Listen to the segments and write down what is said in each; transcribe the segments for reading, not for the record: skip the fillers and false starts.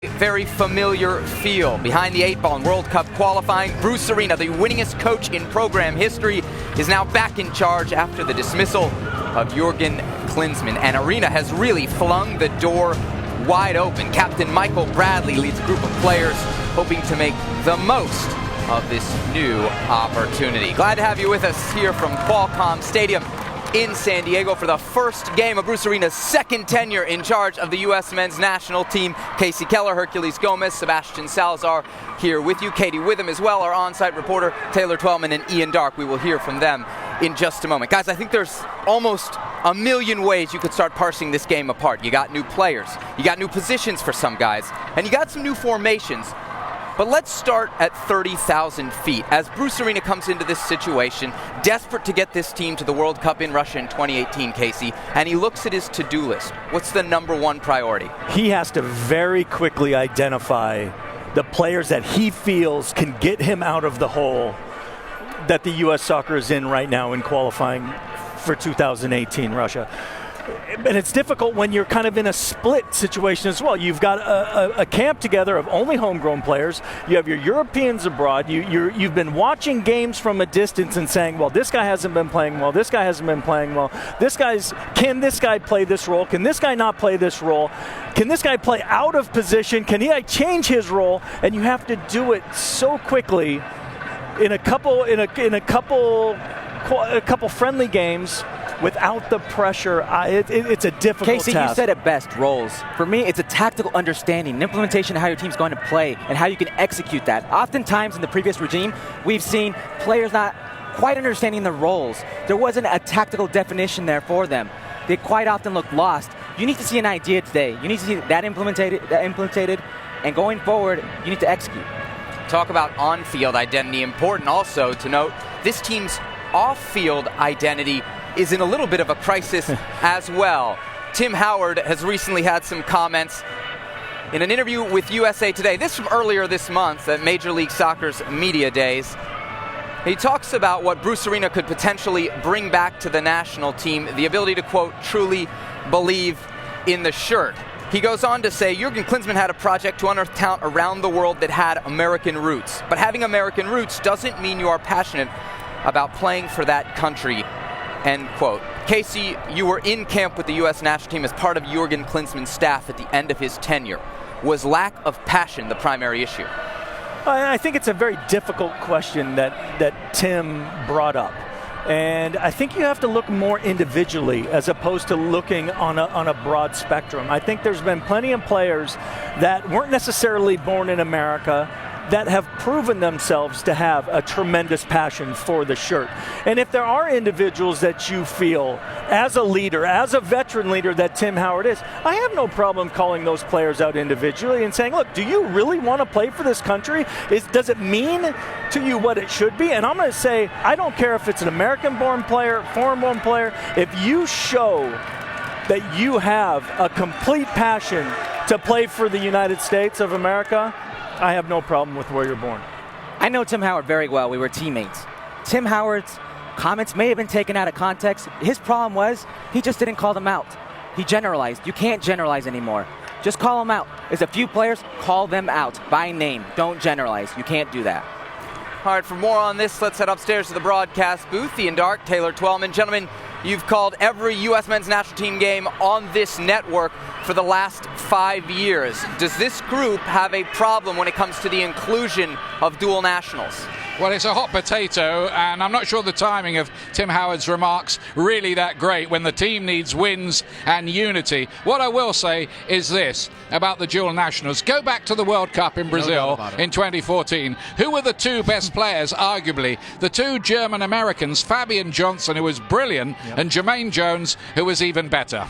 Very familiar feel. Behind the 8 ball in World Cup qualifying, Bruce Arena, the winningest coach in program history, is now back in charge after the dismissal of Jurgen Klinsmann. And Arena has really flung the door wide open. Captain Michael Bradley leads a group of players hoping to make the most of this new opportunity. Glad to have you with us here from Qualcomm Stadium in San Diego for the first game of Bruce Arena's second tenure in charge of the U.S. men's national team. Casey Keller, Hercules Gomez, Sebastian Salazar here with you. Katie Witham as well, our on-site reporter, Taylor Twellman and Ian Dark. We will hear from them in just a moment. Guys, I think there's almost a million ways you could start parsing this game apart. You got new players, you got new positions for some guys, and you got some new formations. But let's start at 30,000 feet. As Bruce Arena comes into this situation, desperate to get this team to the World Cup in Russia in 2018, Casey, and he looks at his to-do list. What's the number one priority? He has to very quickly identify the players that he feels can get him out of the hole that the U.S. soccer is in right now in qualifying for 2018 Russia. And it's difficult when you're kind of in a split situation as well. You've got a camp together of only homegrown players. You have your Europeans abroad. You've been watching games from a distance and saying, well, this guy hasn't been playing well. This guy hasn't been playing well. Can this guy play this role? Can this guy not play this role? Can this guy play out of position? Can he change his role? And you have to do it so quickly in a couple friendly games without the pressure. It's a difficult Casey, task. You said it best, roles. For me, it's a tactical understanding, an implementation of how your team's going to play and how you can execute that. Oftentimes in the previous regime, we've seen players not quite understanding the roles. There wasn't a tactical definition there for them. They quite often look lost. You need to see an idea today. You need to see that implemented, and going forward, you need to execute. Talk about on-field identity. Important also to note, this team's off-field identity is in a little bit of a crisis as well. Tim Howard has recently had some comments in an interview with USA Today. This from earlier this month at Major League Soccer's Media Days. He talks about what Bruce Arena could potentially bring back to the national team, the ability to, quote, truly believe in the shirt. He goes on to say, Jurgen Klinsmann had a project to unearth talent around the world that had American roots. But having American roots doesn't mean you are passionate about playing for that country, end quote. Casey, you were in camp with the U.S. national team as part of Jurgen Klinsmann's staff at the end of his tenure. Was lack of passion the primary issue? I think it's a very difficult question that Tim brought up. And I think you have to look more individually as opposed to looking on a broad spectrum. I think there's been plenty of players that weren't necessarily born in America that have proven themselves to have a tremendous passion for the shirt. And if there are individuals that you feel, as a leader, as a veteran leader that Tim Howard is, I have no problem calling those players out individually and saying, look, do you really want to play for this country? Does it mean to you what it should be? And I'm going to say, I don't care if it's an American-born player, foreign-born player, if you show that you have a complete passion to play for the United States of America, I have no problem with where you're born. I know Tim Howard very well. We were teammates. Tim Howard's comments may have been taken out of context. His problem was he just didn't call them out. He generalized. You can't generalize anymore. Just call them out. There's a few players, call them out by name. Don't generalize. You can't do that. All right, for more on this, let's head upstairs to the broadcast booth. Ian Dark, Taylor Twellman. Gentlemen, you've called every U.S. men's national team game on this network for the last 5 years. Does this group have a problem when it comes to the inclusion of dual nationals? Well, it's a hot potato, and I'm not sure the timing of Tim Howard's remarks really that great when the team needs wins and unity. What I will say is this about the dual nationals. Go back to the World Cup in Brazil in 2014. Who were the two best players, arguably? The two German-Americans, Fabian Johnson, who was brilliant, and Jermaine Jones, who was even better.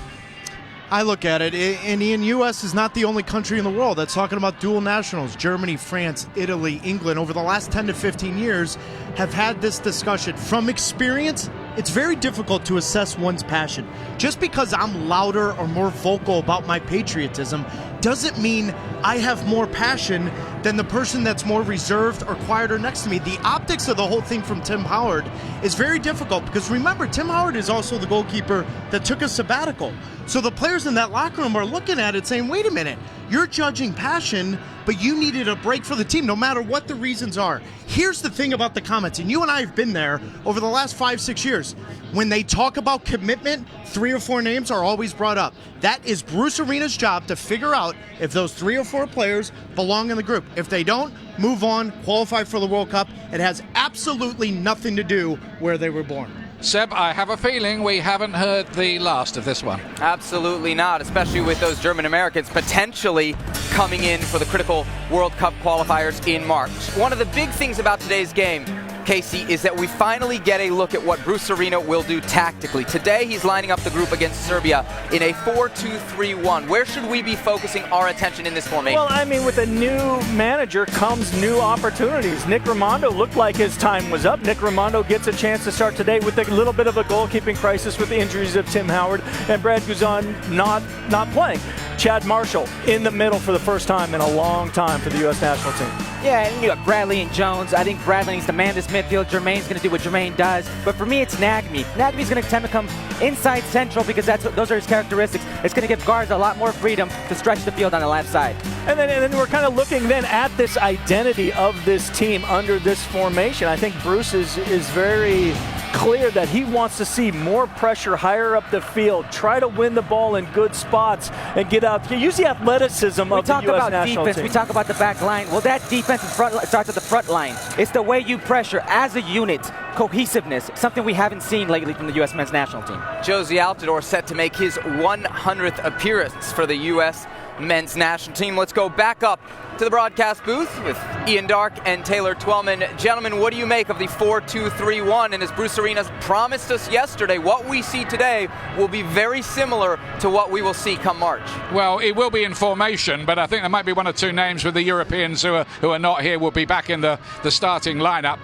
I look at it, and the U.S. is not the only country in the world that's talking about dual nationals. Germany, France, Italy, England, over the last 10 to 15 years have had this discussion. From experience, it's very difficult to assess one's passion. Just because I'm louder or more vocal about my patriotism doesn't mean I have more passion than the person that's more reserved or quieter next to me. The optics of the whole thing from Tim Howard is very difficult because remember, Tim Howard is also the goalkeeper that took a sabbatical. So the players in that locker room are looking at it saying, wait a minute, you're judging passion, but you needed a break for the team no matter what the reasons are. Here's the thing about the comments, and you and I have been there over the last 5-6 years. When they talk about commitment, 3 or 4 names are always brought up. That is Bruce Arena's job to figure out if those 3 or 4 players belong in the group. If they don't, move on, qualify for the World Cup. It has absolutely nothing to do where they were born. Seb, I have a feeling we haven't heard the last of this one. Absolutely not, especially with those German Americans potentially coming in for the critical World Cup qualifiers in March. One of the big things about today's game, Casey, is that we finally get a look at what Bruce Arena will do tactically. Today, he's lining up the group against Serbia in a 4-2-3-1. Where should we be focusing our attention in this formation? Well, I mean, with a new manager comes new opportunities. Nick Raimondo looked like his time was up. Nick Raimondo gets a chance to start today with a little bit of a goalkeeping crisis with the injuries of Tim Howard and Brad Guzan not playing. Chad Marshall in the middle for the first time in a long time for the U.S. national team. Yeah, and you got Bradley and Jones. I think Bradley needs to man this midfield. Jermaine's going to do what Jermaine does. But for me, it's Nagbe. Nagbe's going to tend to come inside central because those are his characteristics. It's going to give guards a lot more freedom to stretch the field on the left side. And then we're kind of looking then at this identity of this team under this formation. I think Bruce is very clear that he wants to see more pressure higher up the field, try to win the ball in good spots, and get out. Use the athleticism of the U.S. national team. We talk about the back line. Well, that defense in front starts at the front line. It's the way you pressure as a unit, cohesiveness, something we haven't seen lately from the U.S. men's national team. Josie Altidore set to make his 100th appearance for the U.S. men's national team. Let's go back up to the broadcast booth with Ian Dark and Taylor Twellman. Gentlemen, what do you make of the 4-2-3-1? And as Bruce Arenas promised us yesterday, what we see today will be very similar to what we will see come March. Well, it will be in formation, but I think there might be 1 or 2 names with the Europeans who are not here will be back in the starting lineup.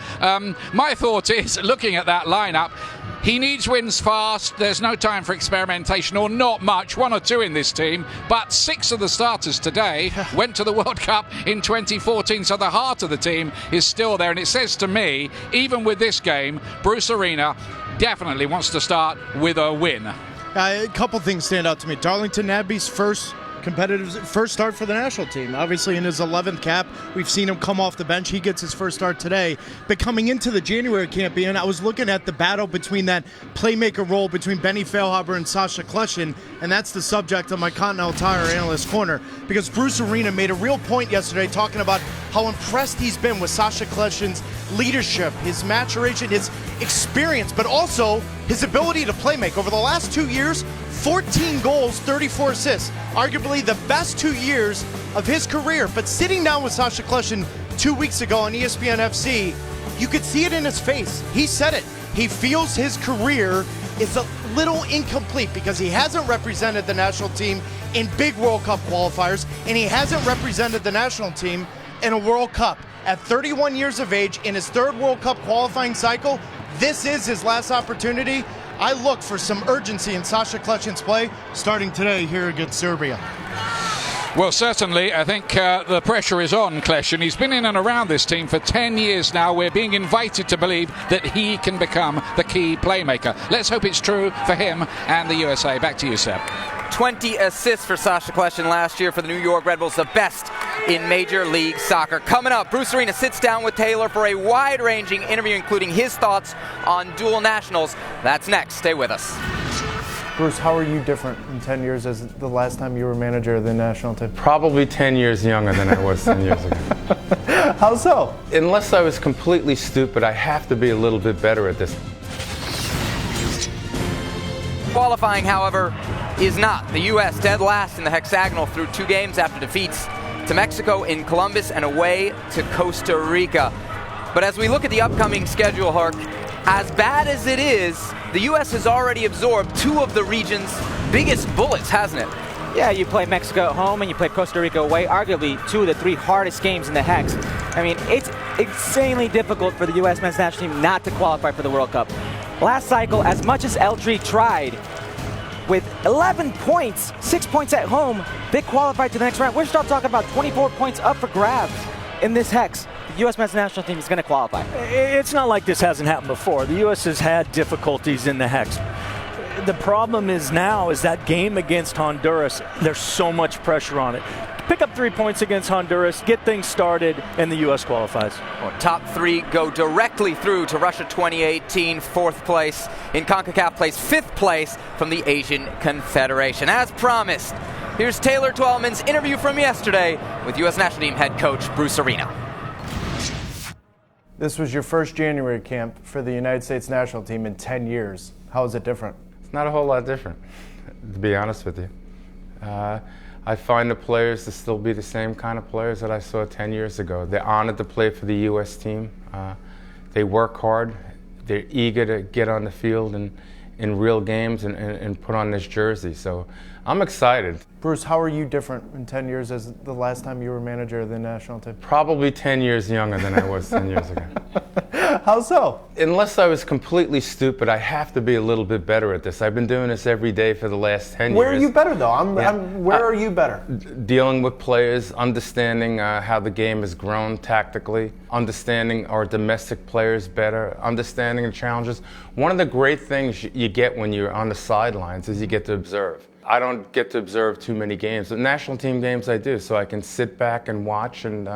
My thought is, looking at that lineup, he needs wins fast. There's no time for experimentation, or not much, 1 or 2 in this team. But 6 of the starters today went to the World Cup in 2014, so the heart of the team is still there. And it says to me, even with this game, Bruce Arena definitely wants to start with a win. A couple things stand out to me. Darlington Nagbe's first start for the national team. Obviously in his 11th cap, we've seen him come off the bench. He gets his first start today. But coming into the January campaign, I was looking at the battle between that playmaker role between Benny Feilhaber and Sasha Kleshin, and that's the subject of my Continental Tire Analyst Corner, because Bruce Arena made a real point yesterday talking about how impressed he's been with Sasha Kleshin's leadership, his maturation, his experience, but also his ability to play make. Over the last 2 years, 14 goals, 34 assists. Arguably the best 2 years of his career. But sitting down with Sasha Kleshin 2 weeks ago on ESPN FC, you could see it in his face. He said it. He feels his career is a little incomplete because he hasn't represented the national team in big World Cup qualifiers, and he hasn't represented the national team in a World Cup. At 31 years of age, in his 3rd World Cup qualifying cycle, this is his last opportunity. I look for some urgency in Sasha Kleshin's play starting today here against Serbia. Well, certainly, I think the pressure is on Kleshin. He's been in and around this team for 10 years now. We're being invited to believe that he can become the key playmaker. Let's hope it's true for him and the USA. Back to you, Seb. 20 assists for Sasha Kleshin last year for the New York Red Bulls, the best in Major League Soccer. Coming up, Bruce Arena sits down with Taylor for a wide-ranging interview, including his thoughts on dual nationals. That's next. Stay with us. Bruce, how are you different in 10 years as the last time you were manager of the national team? Probably 10 years younger than I was 10 years ago. How so? Unless I was completely stupid, I have to be a little bit better at this. Qualifying, however, is not. The U.S. dead last in the hexagonal through 2 games after defeats to Mexico in Columbus and away to Costa Rica. But as we look at the upcoming schedule, Hark, as bad as it is, the U.S. has already absorbed 2 of the region's biggest bullets, hasn't it? Yeah, you play Mexico at home and you play Costa Rica away, arguably 2 of the 3 hardest games in the Hex. I mean, it's insanely difficult for the U.S. men's national team not to qualify for the World Cup. Last cycle, as much as Eltree tried, with 11 points, 6 points at home, they qualified to the next round. We're still talking about 24 points up for grabs. in this hex, the U.S. men's national team is going to qualify. It's not like this hasn't happened before. The U.S. has had difficulties in the hex. The problem is now is that game against Honduras, there's so much pressure on it. Pick up 3 points against Honduras, get things started, and the U.S. qualifies. Well, top three go directly through to Russia 2018, fourth place in CONCACAF plays fifth place from the Asian Confederation. As promised, here's Taylor Twellman's interview from yesterday with U.S. national team head coach Bruce Arena. This was your first January camp for the United States national team in 10 years. How is it different? It's not a whole lot different, to be honest with you. I find the players to still be the same kind of players that I saw 10 years ago. They're honored to play for the U.S. team. They work hard. They're eager to get on the field and in real games and put on this jersey. So I'm excited. Bruce, how are you different in 10 years as the last time you were manager of the national team? Probably 10 years younger than I was 10 years ago. How so? Unless I was completely stupid, I have to be a little bit better at this. I've been doing this every day for the last 10 years. Where are you better, though? Where are you better? Dealing with players, understanding how the game has grown tactically, understanding our domestic players better, understanding the challenges. One of the great things you get when you're on the sidelines is you get to observe. I don't get to observe too many games. The national team games I do, so I can sit back and watch and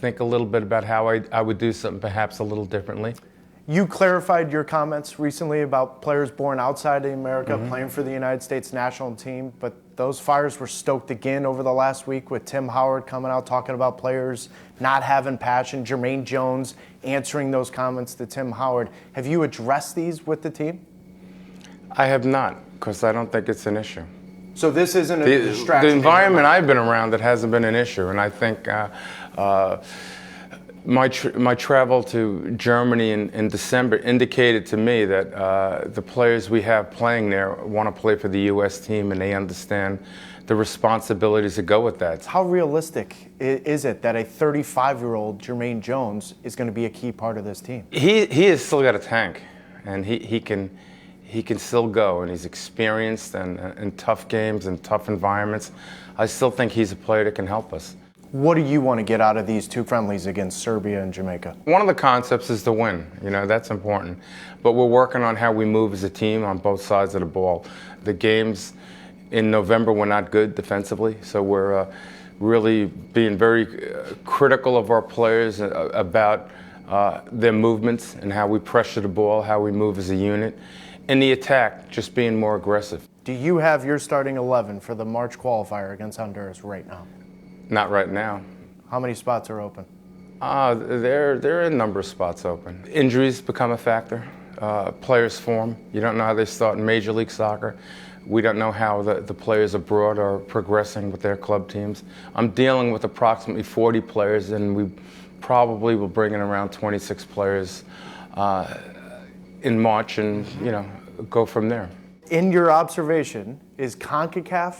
think a little bit about how I would do something perhaps a little differently. You clarified your comments recently about players born outside of America playing for the United States national team, but those fires were stoked again over the last week with Tim Howard coming out talking about players not having passion, Jermaine Jones answering those comments to Tim Howard. Have you addressed these with the team? I have not, because I don't think it's an issue. So this isn't a distraction? The environment I've been around, it hasn't been an issue, and I think my travel to Germany in December indicated to me that the players we have playing there want to play for the U.S. team, and they understand the responsibilities that go with that. How realistic is it that a 35-year-old Jermaine Jones is going to be a key part of this team? He has still got a tank, and he can still go, and he's experienced and in tough games and tough environments. I still think he's a player that can help us. What do you want to get out of these two friendlies against Serbia and Jamaica? One of the concepts is to win. That's important. But we're working on how we move as a team on both sides of the ball. The games in November were not good defensively, so we're really being very critical of our players about their movements and how we pressure the ball, how we move as a unit. In the attack, just being more aggressive. Do you have your starting 11 for the March qualifier against Honduras right now? Not right now. How many spots are open? There are a number of spots open. Injuries become a factor. Players form. You don't know how they start in Major League Soccer. We don't know how the players abroad are progressing with their club teams. I'm dealing with approximately 40 players, and we probably will bring in around 26 players in March and, go from there. In your observation, is CONCACAF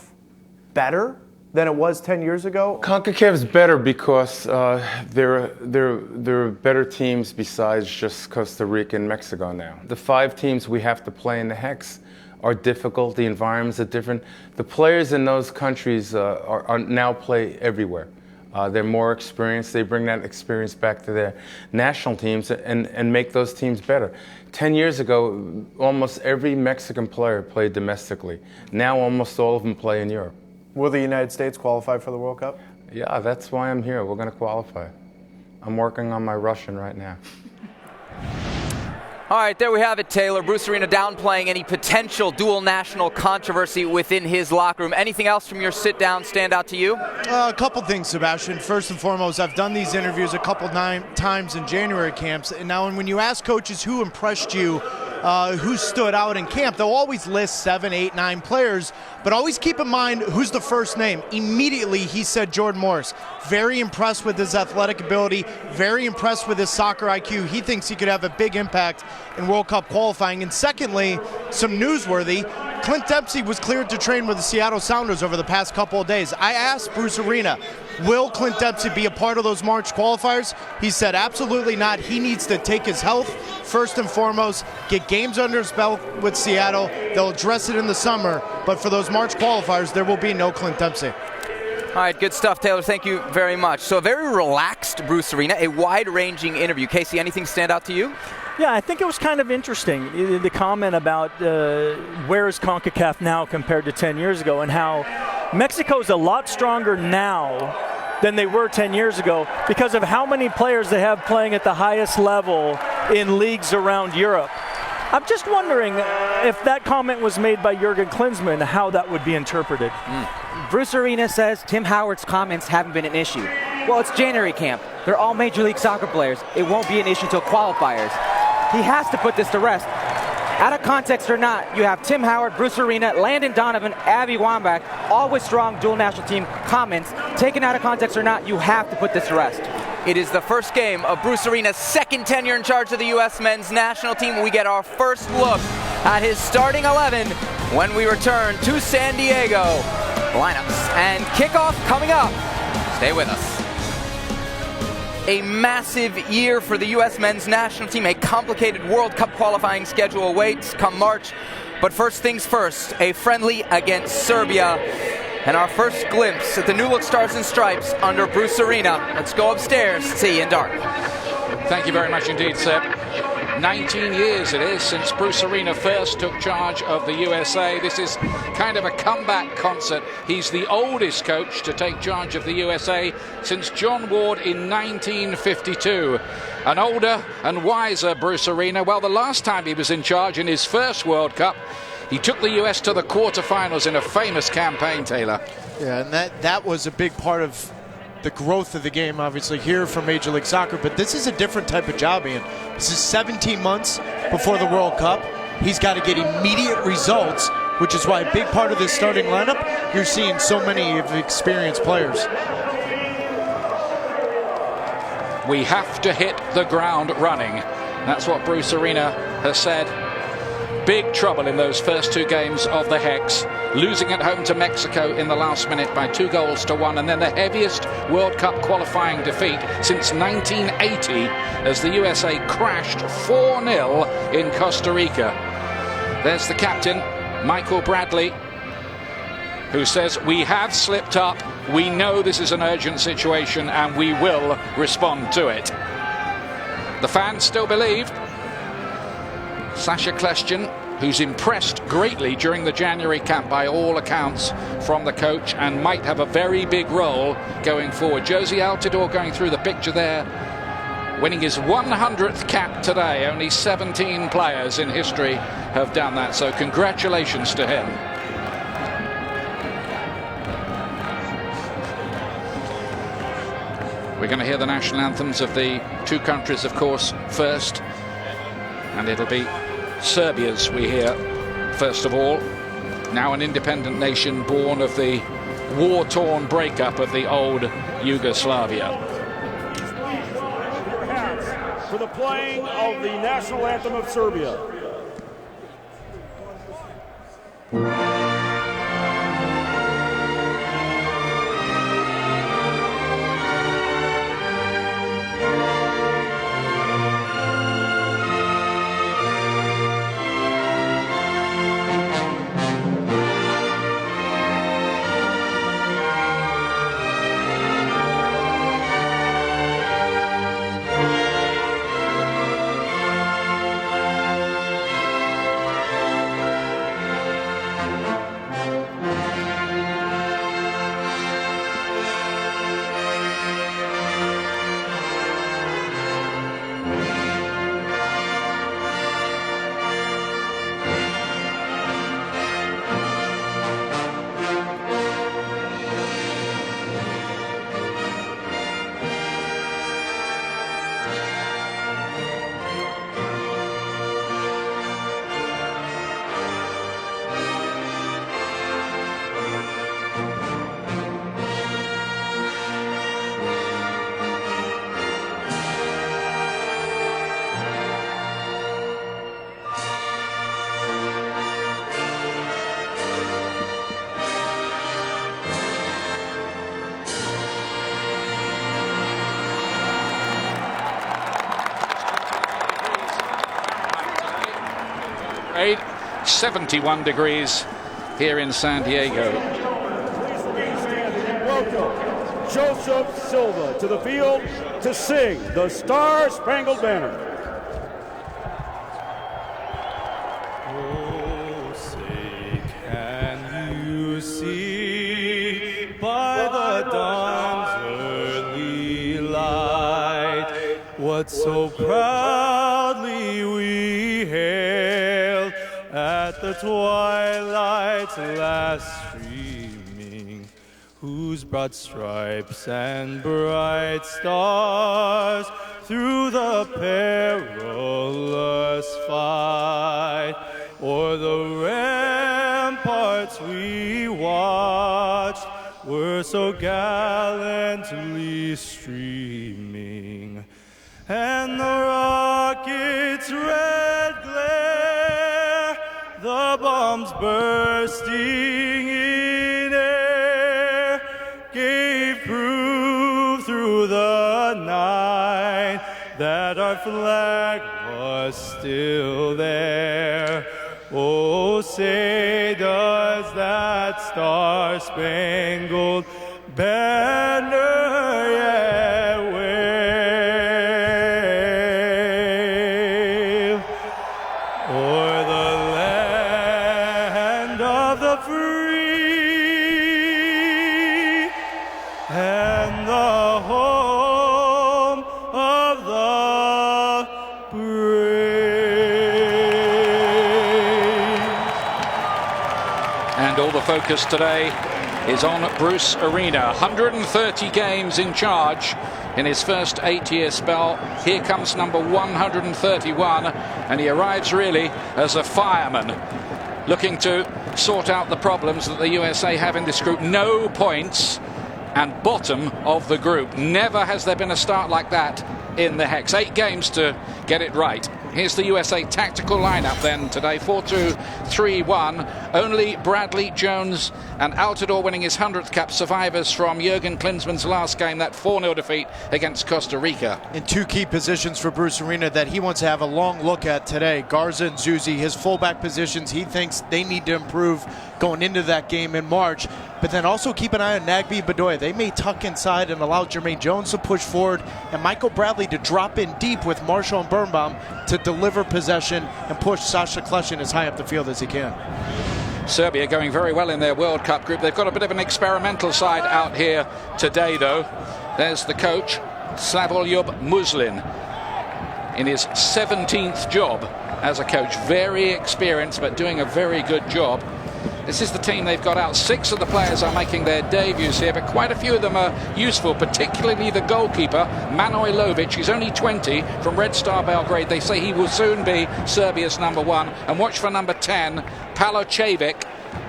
better than it was 10 years ago? CONCACAF is better because there are better teams besides just Costa Rica and Mexico now. The 5 teams we have to play in the Hex are difficult. The environments are different. The players in those countries are now play everywhere. They're more experienced. They bring that experience back to their national teams and make those teams better. 10 years ago, almost every Mexican player played domestically. Now almost all of them play in Europe. Will the United States qualify for the World Cup? Yeah, that's why I'm here. We're going to qualify. I'm working on my Russian right now. All right, there we have it, Taylor. Bruce Arena downplaying any potential dual national controversy within his locker room. Anything else from your sit-down stand out to you? A couple things, Sebastian. First and foremost, I've done these interviews a couple times in January camps. And now when you ask coaches who impressed you, who stood out in camp, they'll always list 7, 8, 9 players, but always keep in mind who's the first name. Immediately, he said Jordan Morris. Very impressed with his athletic ability, very impressed with his soccer IQ. He thinks he could have a big impact in World Cup qualifying. And secondly, some newsworthy, Clint Dempsey was cleared to train with the Seattle Sounders over the past couple of days. I asked Bruce Arena, will Clint Dempsey be a part of those March qualifiers? He said absolutely not. He needs to take his health first and foremost, get games under his belt with Seattle. They'll address it in the summer, but for those March qualifiers, there will be no Clint Dempsey. All right, good stuff, Taylor. Thank you very much. So a very relaxed Bruce Arena, a wide-ranging interview. Casey, anything stand out to you? Yeah, I think it was kind of interesting, the comment about where is CONCACAF now compared to 10 years ago, and how Mexico's a lot stronger now than they were 10 years ago because of how many players they have playing at the highest level in leagues around Europe. I'm just wondering if that comment was made by Jurgen Klinsmann, how that would be interpreted. Bruce Arena says Tim Howard's comments haven't been an issue. Well, it's January camp. They're all Major League Soccer players. It won't be an issue until qualifiers. He has to put this to rest. Out of context or not, you have Tim Howard, Bruce Arena, Landon Donovan, Abby Wambach, all with strong dual national team comments. Taken out of context or not, you have to put this to rest. It is the first game of Bruce Arena's second tenure in charge of the U.S. men's national team. We get our first look at his starting 11 when we return to San Diego. Lineups and kickoff coming up. Stay with us. A massive year for the U.S. men's national team. A complicated World Cup qualifying schedule awaits come March. But first things first, a friendly against Serbia. And our first glimpse at the new look Stars and Stripes under Bruce Arena. Let's go upstairs, see Ian Dark. Thank you very much indeed, Seb. 19 years it is since Bruce Arena first took charge of the USA. This is kind of a comeback concert. He's the oldest coach to take charge of the USA since John Ward in 1952. An older and wiser Bruce Arena. Well, the last time he was in charge in his first World Cup, he took the US to the quarterfinals in a famous campaign, Taylor. Yeah, and that was a big part of the growth of the game, obviously, here for Major League Soccer. But this is a different type of job, Ian. This is 17 months before the World Cup. He's got to get immediate results, which is why a big part of this starting lineup, you're seeing so many of the experienced players. We have to hit the ground running. That's what Bruce Arena has said. Big trouble in those first two games of the Hex, losing at home to Mexico in the last minute by 2-1, and then the heaviest World Cup qualifying defeat since 1980 as the USA crashed 4-0 in Costa Rica. There's the captain, Michael Bradley, who says, we have slipped up, we know this is an urgent situation, and we will respond to it. The fans still believe. Sasha Klestjan, who's impressed greatly during the January camp by all accounts from the coach and might have a very big role going forward. Josie Altidore going through the picture there, winning his 100th cap today. Only 17 players in history have done that, so congratulations to him. We're going to hear the national anthems of the two countries, of course, first. And it'll be Serbia's we hear first of all. Now an independent nation born of the war-torn breakup of the old Yugoslavia. For the playing of the national anthem of Serbia. Grade 71 degrees here in San Diego. Please remain standing and welcome Joseph Silva to the field to sing the Star-Spangled Banner. Oh, say can you see by the dawn's early light what so proudly we hailed at the twilight's last streaming, whose broad stripes and bright stars through the perilous fight o'er the ramparts we watched were so gallantly streaming, and the rocket's red glare, the bombs bursting in air, gave proof through the night that our flag was still there. Oh, say does that star-spangled banner yet wave o'er the land of the free and the home of the brave. And all the focus today is on Bruce Arena. 130 games in charge in his first 8-year spell. Here comes number 131, and he arrives really as a fireman, looking to sort out the problems that the USA have in this group. No points and bottom of the group. Never has there been a start like that in the Hex. 8 games to get it right. Here's the USA tactical lineup then today. 4-2-3-1. Only Bradley, Jones and Altidore winning his 100th cap, survivors from Jurgen Klinsmann's last game, that 4-0 defeat against Costa Rica. In 2 key positions for Bruce Arena that he wants to have a long look at today. Garza and Zuzi, his fullback positions, he thinks they need to improve going into that game in March. But then also keep an eye on Nagbe Bedoya. They may tuck inside and allow Jermaine Jones to push forward and Michael Bradley to drop in deep with Marshall and Birnbaum to deliver possession and push Sasha Kleshin as high up the field as he can. Serbia going very well in their World Cup group. They've got a bit of an experimental side out here today, though. There's the coach, Slavoljub Muslin, in his 17th job as a coach. Very experienced, but doing a very good job. This is the team they've got out. 6 of the players are making their debuts here, but quite a few of them are useful, particularly the goalkeeper, Manoj Lovic. He's only 20, from Red Star Belgrade. They say he will soon be Serbia's number 1. And watch for number 10, Palocevic,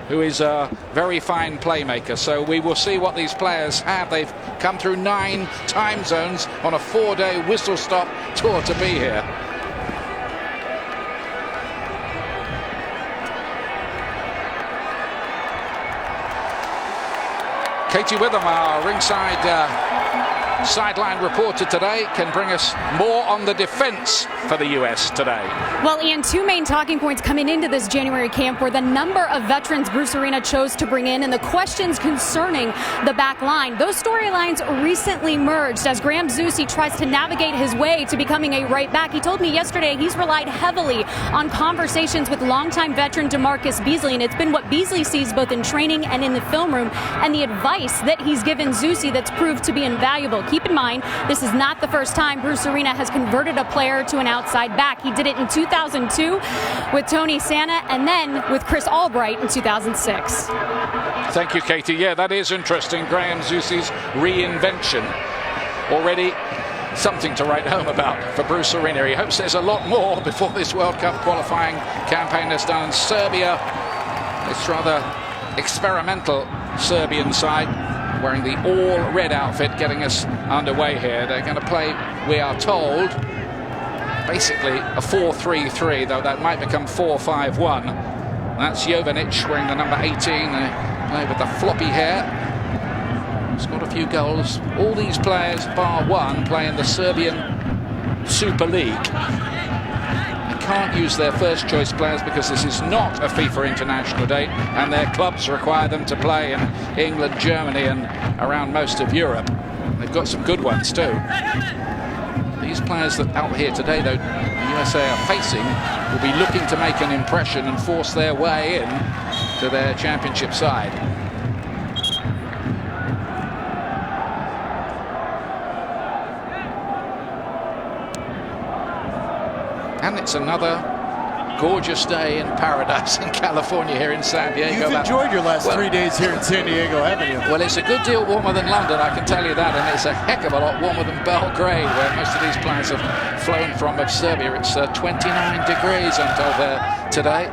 who is a very fine playmaker. So we will see what these players have. They've come through 9 time zones on a 4-day whistle-stop tour to be here. Katie Witham, our ringside sideline reporter today, can bring us more on the defense for the US today. Well, Ian, 2 main talking points coming into this January camp were the number of veterans Bruce Arena chose to bring in and the questions concerning the back line. Those storylines recently merged as Graham Zusi tries to navigate his way to becoming a right back. He told me yesterday he's relied heavily on conversations with longtime veteran DeMarcus Beasley, and it's been what Beasley sees both in training and in the film room, and the advice that he's given Zusi that's proved to be invaluable. Keep in mind, this is not the first time Bruce Arena has converted a player to an outside back. He did it in 2002 with Tony Santa and then with Chris Albright in 2006. Thank you, Katie. Yeah, that is interesting. Graham Zusi's reinvention. Already something to write home about for Bruce Arena. He hopes there's a lot more before this World Cup qualifying campaign is done. Serbia, this rather experimental Serbian side, wearing the all-red outfit, getting us underway here. They're going to play, we are told, basically a 4-3-3, though that might become 4-5-1. That's Jovanic wearing the number 18, play with the floppy hair. Scored a few goals. All these players, bar one, play in the Serbian Super League. can't use their first choice players because this is not a FIFA international date and their clubs require them to play in England, Germany and around most of Europe. They've got some good ones too. These players that out here today, though, the USA are facing, will be looking to make an impression and force their way in to their championship side. And it's another gorgeous day in paradise in California here in San Diego. You've enjoyed your last 3 days here in San Diego, haven't you? Well, it's a good deal warmer than London, I can tell you that, and it's a heck of a lot warmer than Belgrade, where most of these players have flown from of Serbia. It's 29 degrees, I'm told, there today.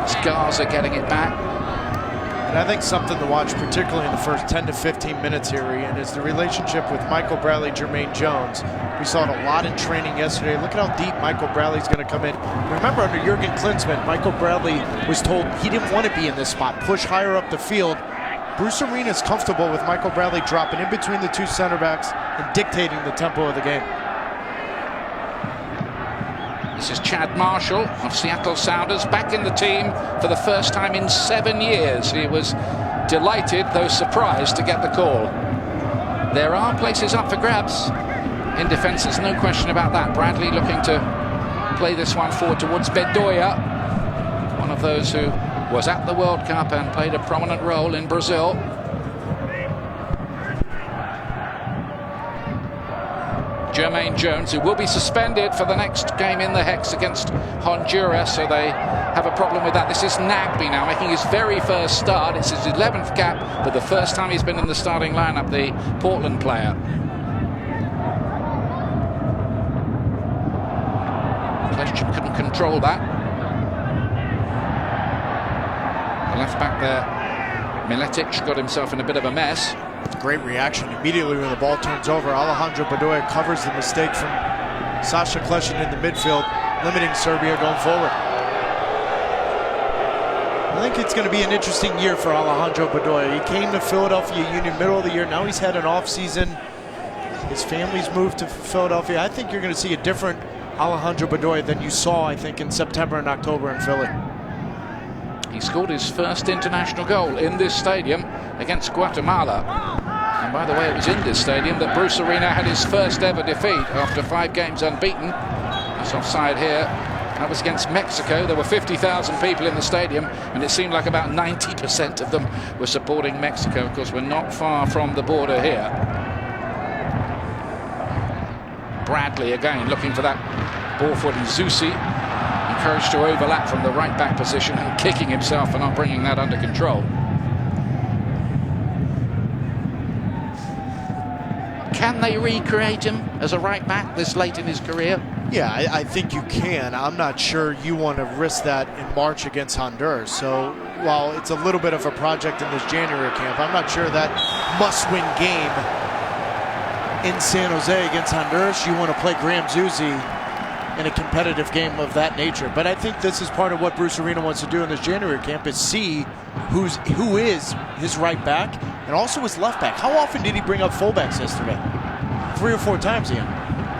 Scars are getting it back. And I think something to watch, particularly in the first 10 to 15 minutes here, Ian, is the relationship with Michael Bradley, Jermaine Jones. We saw it a lot in training yesterday. Look at how deep Michael Bradley's going to come in. Remember, under Jurgen Klinsmann, Michael Bradley was told he didn't want to be in this spot, push higher up the field. Bruce Arena's comfortable with Michael Bradley dropping in between the two center backs and dictating the tempo of the game. This is Chad Marshall of Seattle Sounders, back in the team for the first time in 7 years. He was delighted, though surprised, to get the call. There are places up for grabs in defence, there's no question about that. Bradley looking to play this one forward towards Bedoya, one of those who was at the World Cup and played a prominent role in Brazil. Jermaine Jones, who will be suspended for the next game in the Hex against Honduras, so they have a problem with that. This is Nagby now making his very first start. It's his 11th cap, but the first time he's been in the starting lineup, the Portland player. Kleshchuk couldn't control that. The left back there, Miletic, got himself in a bit of a mess. Great reaction immediately when the ball turns over. Alejandro Bedoya covers the mistake from Saša Kljestan in the midfield, limiting Serbia going forward. I think it's going to be an interesting year for Alejandro Bedoya. He came to Philadelphia Union middle of the year. Now he's had an off season. His family's moved to Philadelphia. I think you're going to see a different Alejandro Bedoya than you saw, I think, in September and October in Philly. He scored his first international goal in this stadium against Guatemala. And by the way, it was in this stadium that Bruce Arena had his first ever defeat after 5 games unbeaten. That's offside here. That was against Mexico. There were 50,000 people in the stadium, and it seemed like about 90% of them were supporting Mexico. Of course, we're not far from the border here. Bradley again looking for that ball for Zusi. Encouraged to overlap from the right back position and kicking himself for not bringing that under control. Can they recreate him as a right back this late in his career? Yeah, I think you can. I'm not sure you want to risk that in March against Honduras. So while it's a little bit of a project in this January camp, I'm not sure that must-win game in San Jose against Honduras, you want to play Graham Zusi in a competitive game of that nature. But I think this is part of what Bruce Arena wants to do in this January camp, is see who is his right back and also his left back. How often did he bring up fullbacks yesterday? 3 or 4 times, Ian.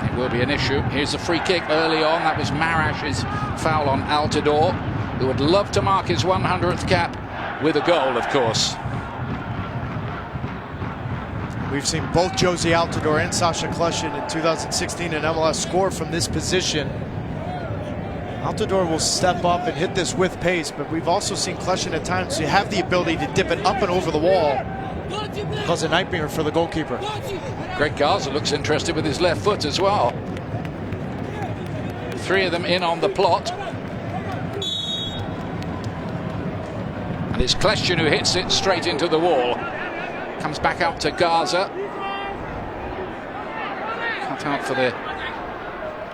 It will be an issue. Here's a free kick early on. That was Marash's foul on Altidore, who would love to mark his 100th cap with a goal, of course. We've seen both Jozy Altidore and Saša Kljestan in 2016 in MLS score from this position. Altidore will step up and hit this with pace, but we've also seen Kljestan at times have the ability to dip it up and over the wall. Cause a nightmare for the goalkeeper. Greg Garza looks interested with his left foot as well. 3 of them in on the plot. And it's Kljestan who hits it straight into the wall. Comes back out to Garza. Cut out for the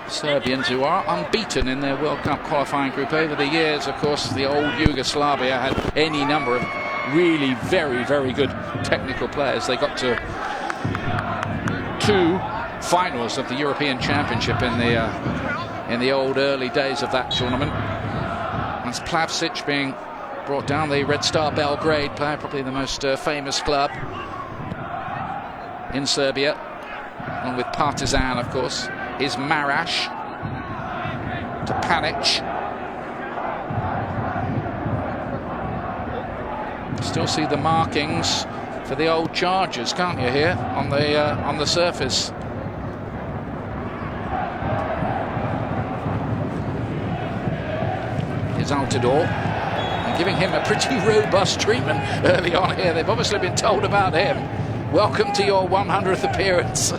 Serbians, who are unbeaten in their World Cup qualifying group over the years. Of course, the old Yugoslavia had any number of really very, very good technical players. They got to 2 finals of the European Championship in the old early days of that tournament. That's Plavšić being brought down, the Red Star Belgrade player, probably the most famous club in Serbia, along with Partizan, of course, is Marash. to Panic. Still see the markings for the old Chargers, can't you, here on the surface? Here's Altidore, and giving him a pretty robust treatment early on here. They've obviously been told about him. Welcome to your 100th appearance.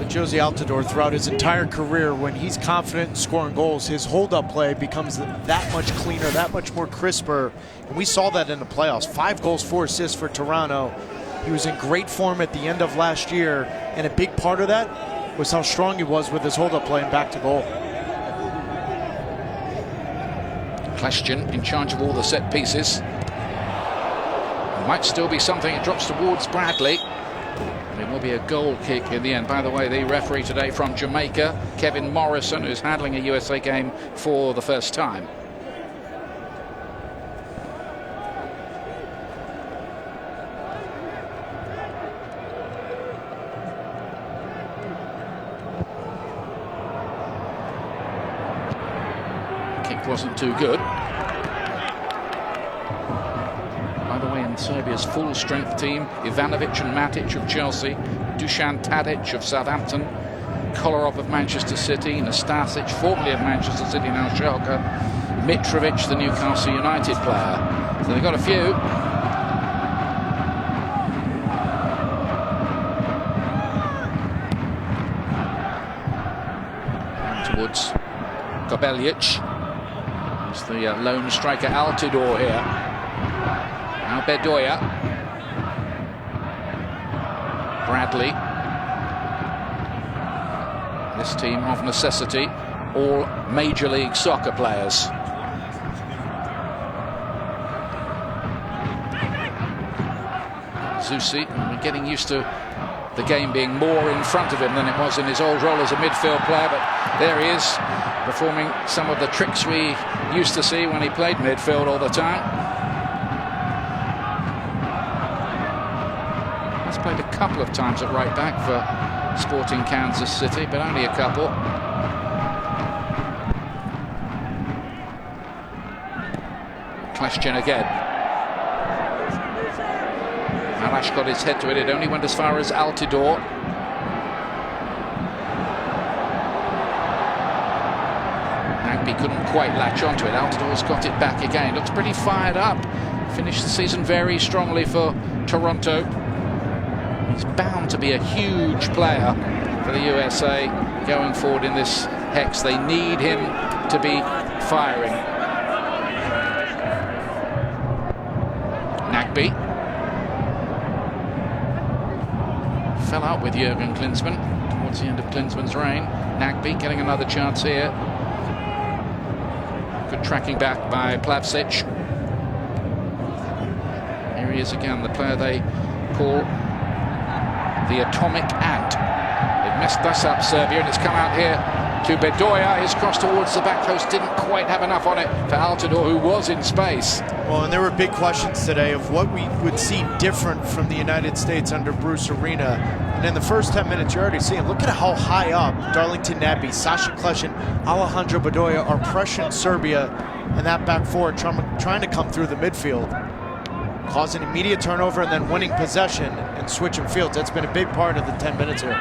Josie Altidore, throughout his entire career, when he's confident in scoring goals, his hold-up play becomes that much cleaner, that much more crisper. And we saw that in the playoffs. 5 goals, 4 assists for Toronto. He was in great form at the end of last year, and a big part of that was how strong he was with his hold-up play and back to goal. Kleshchin in charge of all the set pieces. Might still be something. It drops towards Bradley. It will be a goal kick in the end. By the way, the referee today from Jamaica, Kevin Morrison, who's handling a USA game for the first time. Kick wasn't too good. By the way, in Serbia's full-strength team, Ivanovic and Matic of Chelsea, Dusan Tadic of Southampton, Kolarov of Manchester City, Nastasic, formerly of Manchester City, now Schalke, Mitrovic, the Newcastle United player. So they've got a few. Towards Gobelic. It's the lone striker Altidore here. Now Bedoya. Bradley. This team of necessity, all Major League Soccer players. Zusi, we're getting used to the game being more in front of him than it was in his old role as a midfield player, but there he is, performing some of the tricks we used to see when he played midfield all the time. He's played a couple of times at right back for Sporting Kansas City, but only a couple. Kleshchin again. Malash got his head to it. It only went as far as Altidore. Nagby couldn't quite latch onto it. Altidore's got it back again. Looks pretty fired up. Finished the season very strongly for Toronto. He's bound to be a huge player for the USA going forward in this hex. They need him to be firing. Nagby fell out with Jurgen Klinsmann towards the end of Klinsmann's reign. Nagby getting another chance here. Good tracking back by Plavsic. Here he is again, the player they call the Atomic Ant. They've messed this up, Serbia, and it's come out here to Bedoya. His cross towards the back post didn't quite have enough on it for Altidore, who was in space. Well, and there were big questions today of what we would see different from the United States under Bruce Arena. And in the first 10 minutes, you're already seeing, look at how high up Darlington Nagby, Sacha Kleshchin, Alejandro Bedoya are pressuring Serbia and that back four trying to come through the midfield, causing immediate turnover and then winning possession and switching fields. That's been a big part of the 10 minutes here.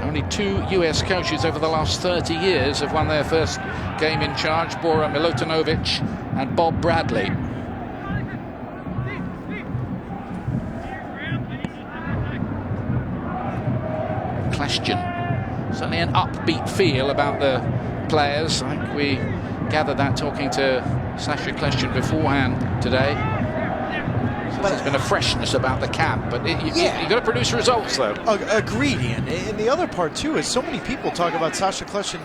Only 2 US coaches over the last 30 years have won their first game in charge, Bora Milutinovic and Bob Bradley. Kleshchin. Certainly an upbeat feel about the players. I think we gathered that talking to Sacha Kleshchin beforehand today. But there's been a freshness about the camp, but you've got to produce results, though. Agreed, Ian. And the other part, too, is so many people talk about Sacha Kleshchin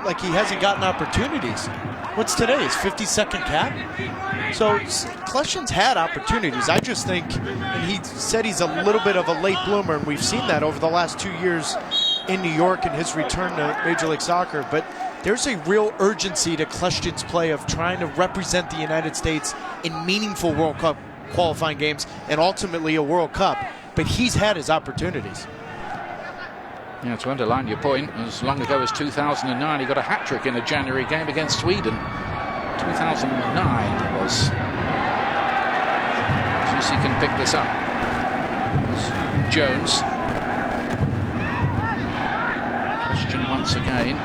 like he hasn't gotten opportunities. What's today? His 52nd cap? So Kleshchin's had opportunities. I just think, and he said he's a little bit of a late bloomer, and we've seen that over the last 2 years in New York and his return to Major League Soccer. But there's a real urgency to Kleshchin's play of trying to represent the United States in meaningful World Cup qualifying games and ultimately a World Cup. but he's had his opportunities. Yeah, to underline your point, as long ago as 2009, he got a hat-trick in a January game against Sweden. 2009 it was. Juicy can pick this up. Jones. Question once again.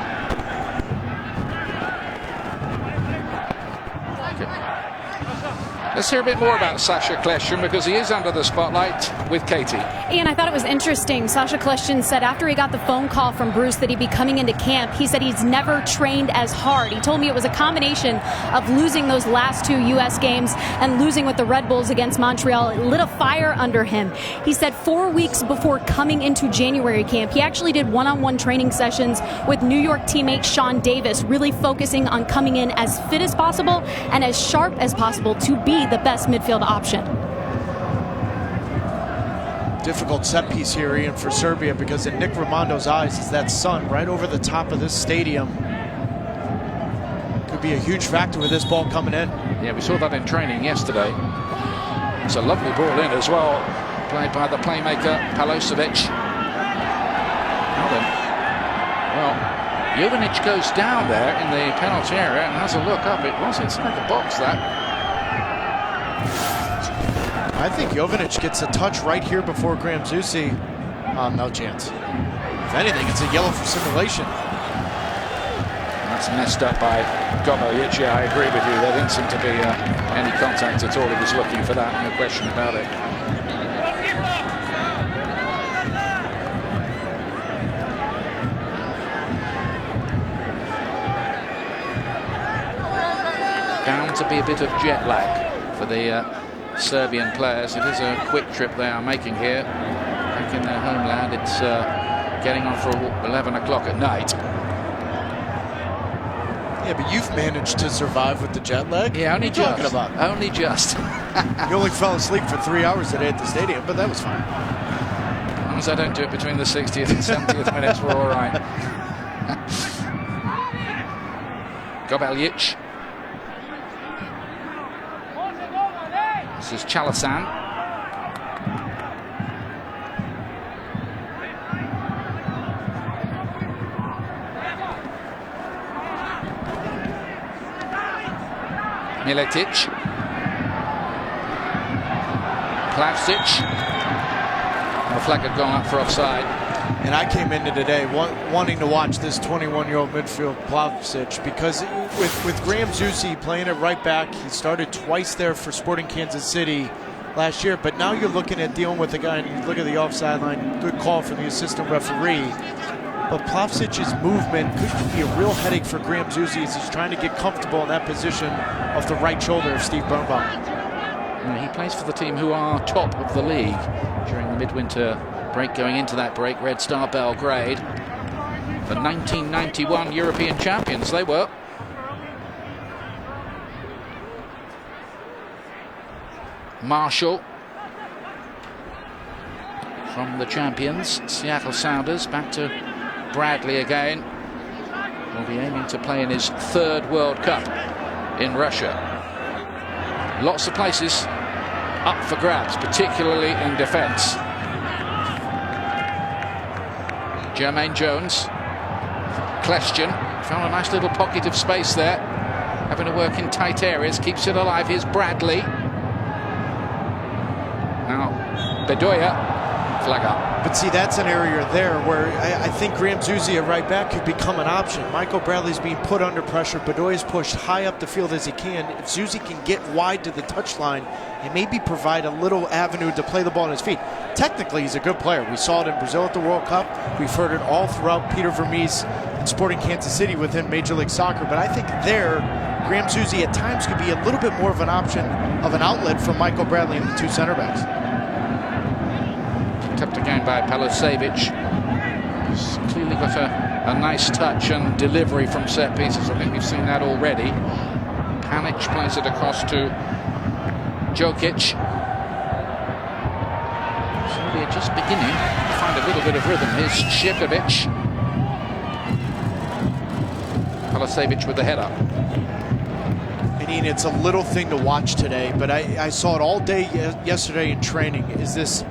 Let's hear a bit more about Sasha Kleshchin, because he is under the spotlight with Katie. Ian, I thought it was interesting. Sasha Kleshchin said after he got the phone call from Bruce that he'd be coming into camp, he said he's never trained as hard. He told me it was a combination of losing those last 2 U.S. games and losing with the Red Bulls against Montreal. It lit a fire under him. He said 4 weeks before coming into January camp, he actually did one-on-one training sessions with New York teammate Sean Davis, really focusing on coming in as fit as possible and as sharp as possible to be the best midfield option. Difficult set piece here, Ian, for Serbia, because in Nick Rimondo's eyes is that sun right over the top of this stadium. Could be a huge factor with this ball coming in. Yeah, we saw that in training yesterday. It's a lovely ball in as well, played by the playmaker Palosevic. Now then, well, Jovanic goes down there in the penalty area and has a look up. It was inside the box, that. I think Jovanic gets a touch right here before Graham Zusi. No chance. If anything, it's a yellow for simulation. That's messed up by Gomojic. Yeah, I agree with you. There didn't seem to be any contact at all. He was looking for that, no question about it. Bound to be a bit of jet lag for the Serbian players. It is a quick trip they are making here. Back in their homeland, it's getting on for 11 o'clock at night. Yeah, but you've managed to survive with the jet lag. Yeah, only just. Talking about? Only just. You only fell asleep for 3 hours today at the stadium, but that was fine. As long as I don't do it between the 60th and 70th minutes, we're all right. Gomojic. This is Chalasan. Miletic. Plavsic. The flag had gone up for offside. And I came into today wanting to watch this 21-year-old midfield Plavsic, because with Graham Zusi playing it right back, he started twice there for Sporting Kansas City last year, but now you're looking at dealing with a guy, and you look at the offside line, good call from the assistant referee. But Plavsic's movement could be a real headache for Graham Zusi as he's trying to get comfortable in that position off the right shoulder of Steve Birnbaum. He plays for the team who are top of the league during the midwinter break. Going into that break, Red Star Belgrade, the 1991 European champions they were. Marshall from the champions, Seattle Sounders, back to Bradley again. Will be aiming to play in his 3rd World Cup in Russia. Lots of places up for grabs, particularly in defence. Jermaine Jones. Kleshchin found a nice little pocket of space there, having to work in tight areas, keeps it alive. Here's Bradley. Now Bedoya, flag up. But see, that's an area there where I think Graham Zusi at right back could become an option. Michael Bradley's being put under pressure. Bedoya's pushed high up the field as he can. If Zusi can get wide to the touchline and maybe provide a little avenue to play the ball on his feet. Technically, he's a good player. We saw it in Brazil at the World Cup. We've heard it all throughout Peter Vermees and Sporting Kansas City within Major League Soccer. But I think there, Graham Zusi at times could be a little bit more of an option, of an outlet for Michael Bradley and the 2 center backs. Up again by Palosevic. He's clearly got a nice touch and delivery from set pieces. I think we've seen that already. Panic plays it across to Jokic. Serbia just beginning to find a little bit of rhythm. Here's Šipkovic. Palosevic with the head up. I mean, it's a little thing to watch today, but I saw it all day yesterday in training, is this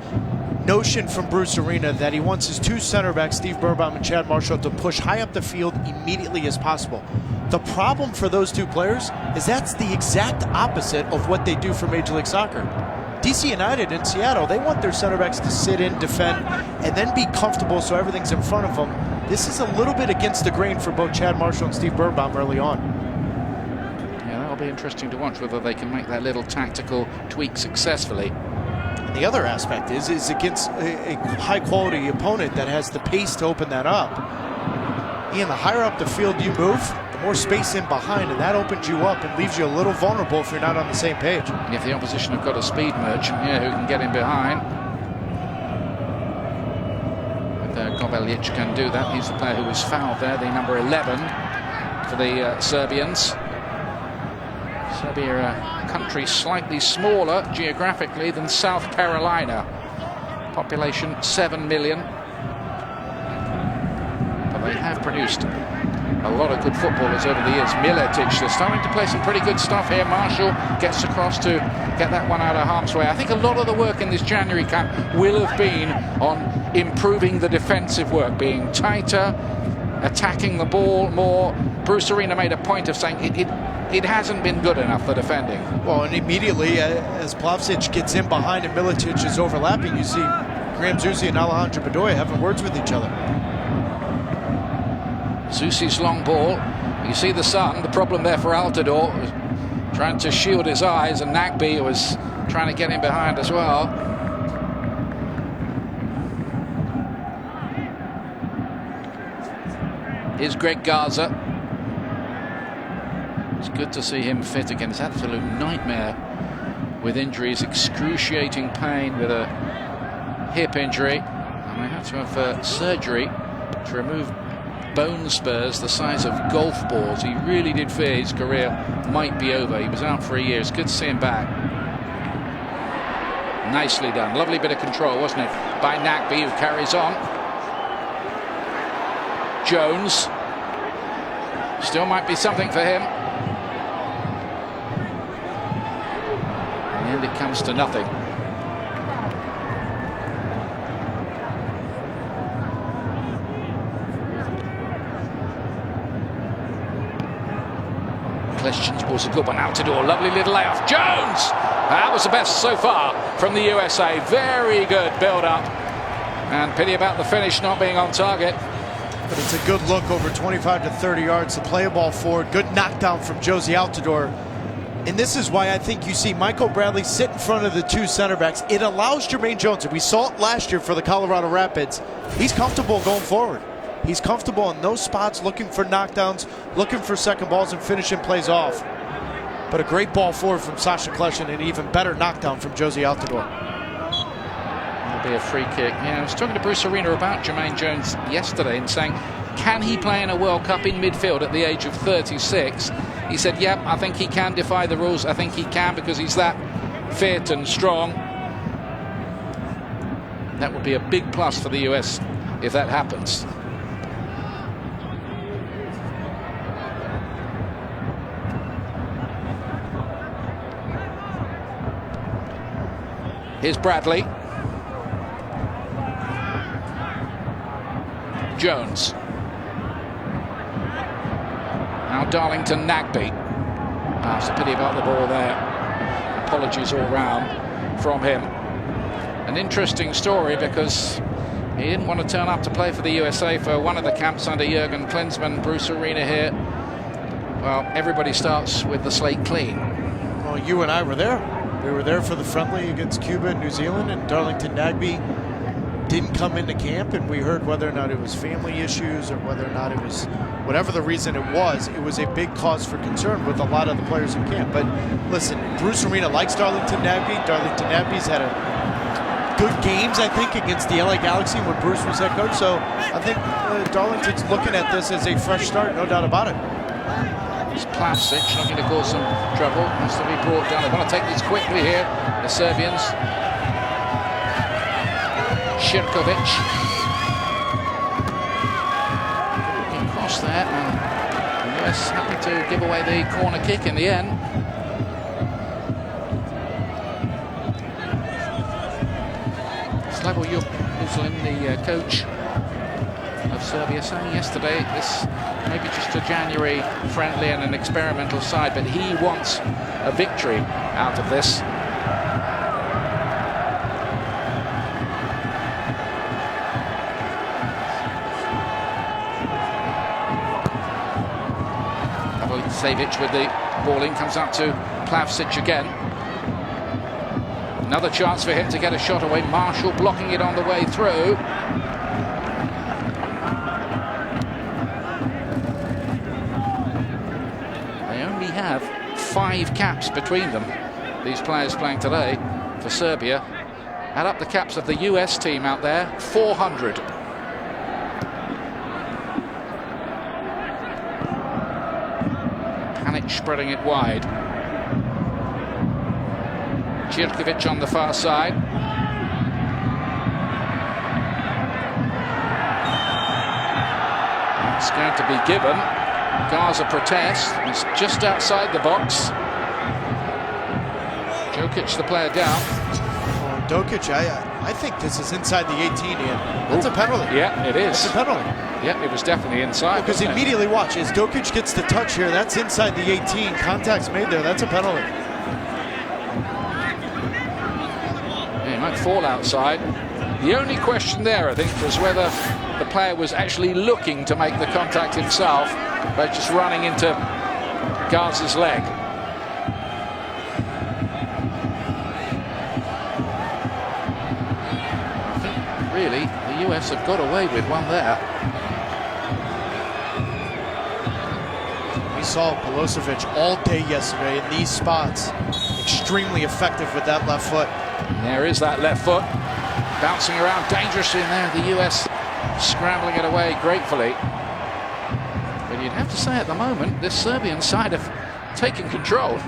notion from Bruce Arena that he wants his two center backs, Steve Birnbaum and Chad Marshall, to push high up the field immediately as possible. The problem for those two players is that's the exact opposite of what they do for Major League Soccer. DC United in Seattle, they want their center backs to sit in, defend, and then be comfortable so everything's in front of them. This is a little bit against the grain for both Chad Marshall and Steve Birnbaum early on. Yeah, that'll be interesting to watch whether they can make that little tactical tweak successfully. And the other aspect is against a high-quality opponent that has the pace to open that up. Ian, the higher up the field you move, the more space in behind, and that opens you up and leaves you a little vulnerable if you're not on the same page. If the opposition have got a speed merchant here who can get in behind, Gobelic can do that. He's the player who was fouled there, the number 11 for the Serbians. Serbia, a country slightly smaller geographically than South Carolina. Population 7 million. But they have produced a lot of good footballers over the years. Miletic, they're starting to play some pretty good stuff here. Marshall gets across to get that one out of harm's way. I think a lot of the work in this January camp will have been on improving the defensive work, being tighter, attacking the ball more. Bruce Arena made a point of saying it hasn't been good enough, the defending. Well, and immediately as Plavsic gets in behind and Miletic is overlapping, you see Graham Zusi and Alejandro Bedoya having words with each other. Zusi's long ball. You see the sun. The problem there for Altidore was trying to shield his eyes, and Nagbe was trying to get in behind as well. Here's Greg Garza. It's good to see him fit again. It's an absolute nightmare with injuries, excruciating pain with a hip injury. And they had to have surgery to remove bone spurs the size of golf balls. He really did fear his career might be over. He was out for a year. It's good to see him back. Nicely done. Lovely bit of control, wasn't it, by Nagbe, who carries on. Jones. Still might be something for him. And it comes to nothing. Questions was a good one out to do. Lovely little layoff. Jones! That was the best so far from the USA. Very good build-up. And pity about the finish not being on target. But it's a good look over 25 to 30 yards to play a ball forward. Good knockdown from Josie Altidore. And this is why I think you see Michael Bradley sit in front of the two center backs. It allows Jermaine Jones, and we saw it last year for the Colorado Rapids, he's comfortable going forward. He's comfortable in those spots, looking for knockdowns, looking for second balls, and finishing plays off. But a great ball forward from Sasha Kleshin, and an even better knockdown from Josie Altidore. It'll be a free kick. Yeah, I was talking to Bruce Arena about Jermaine Jones yesterday and saying, can he play in a World Cup in midfield at the age of 36? He said, yep, I think he can defy the rules. I think he can because he's that fit and strong. That would be a big plus for the US if that happens. Here's Bradley. Jones. Now Darlington Nagbe. It's a pity about the ball there. Apologies all round from him. An interesting story because he didn't want to turn up to play for the USA for one of the camps under Jurgen Klinsmann. Bruce Arena here. Well, everybody starts with the slate clean. Well, you and I were there. We were there for the friendly against Cuba and New Zealand, and Darlington Nagbe didn't come into camp, and we heard whether or not it was family issues or whether or not it was whatever the reason it was a big cause for concern with a lot of the players in camp. But listen, Bruce Arena likes Darlington Nagbe. Darlington Nagbe's had a good games, I think, against the LA Galaxy when Bruce was head coach. So I think Darlington's looking at this as a fresh start, no doubt about it. It's Plavsic looking to cause some trouble. Has to be brought down. They want to take this quickly here, the Serbians. Širković. Looking cross there, and the US happy to give away the corner kick in the end. Slavoj Muslin, the coach of Serbia, saying yesterday this may be just a January friendly and an experimental side, but he wants a victory out of this. Savic with the ball in, comes up to Plavsic again. Another chance for him to get a shot away. Marshall blocking it on the way through. They only have 5 caps between them, these players playing today for Serbia. Add up the caps of the US team out there, 400. Spreading it wide. Jirkovic on the far side. It's going to be given. Gaza protest. It's just outside the box. Djokic, the player down. Oh, Djokic, I think this is inside the 18, Ian. That's a penalty. Yeah, it is. That's a penalty. Yeah, it was definitely inside. Because immediately, watch, as Djokic gets the touch here, that's inside the 18. Contact's made there. That's a penalty. Yeah, he might fall outside. The only question there, I think, was whether the player was actually looking to make the contact himself by just running into Gaza's leg. I think, really, the US have got away with one there. We saw Milosevic all day yesterday in these spots. Extremely effective with that left foot. And there is that left foot. Bouncing around dangerously in there. The US scrambling it away gratefully. But you'd have to say at the moment, this Serbian side have taken control.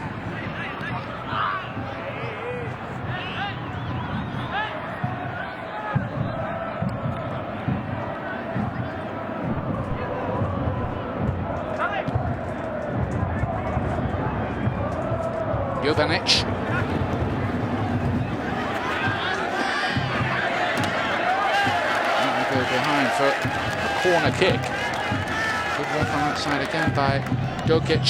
Jovanic. Go behind for a corner kick. Good work on that side again by Djokic.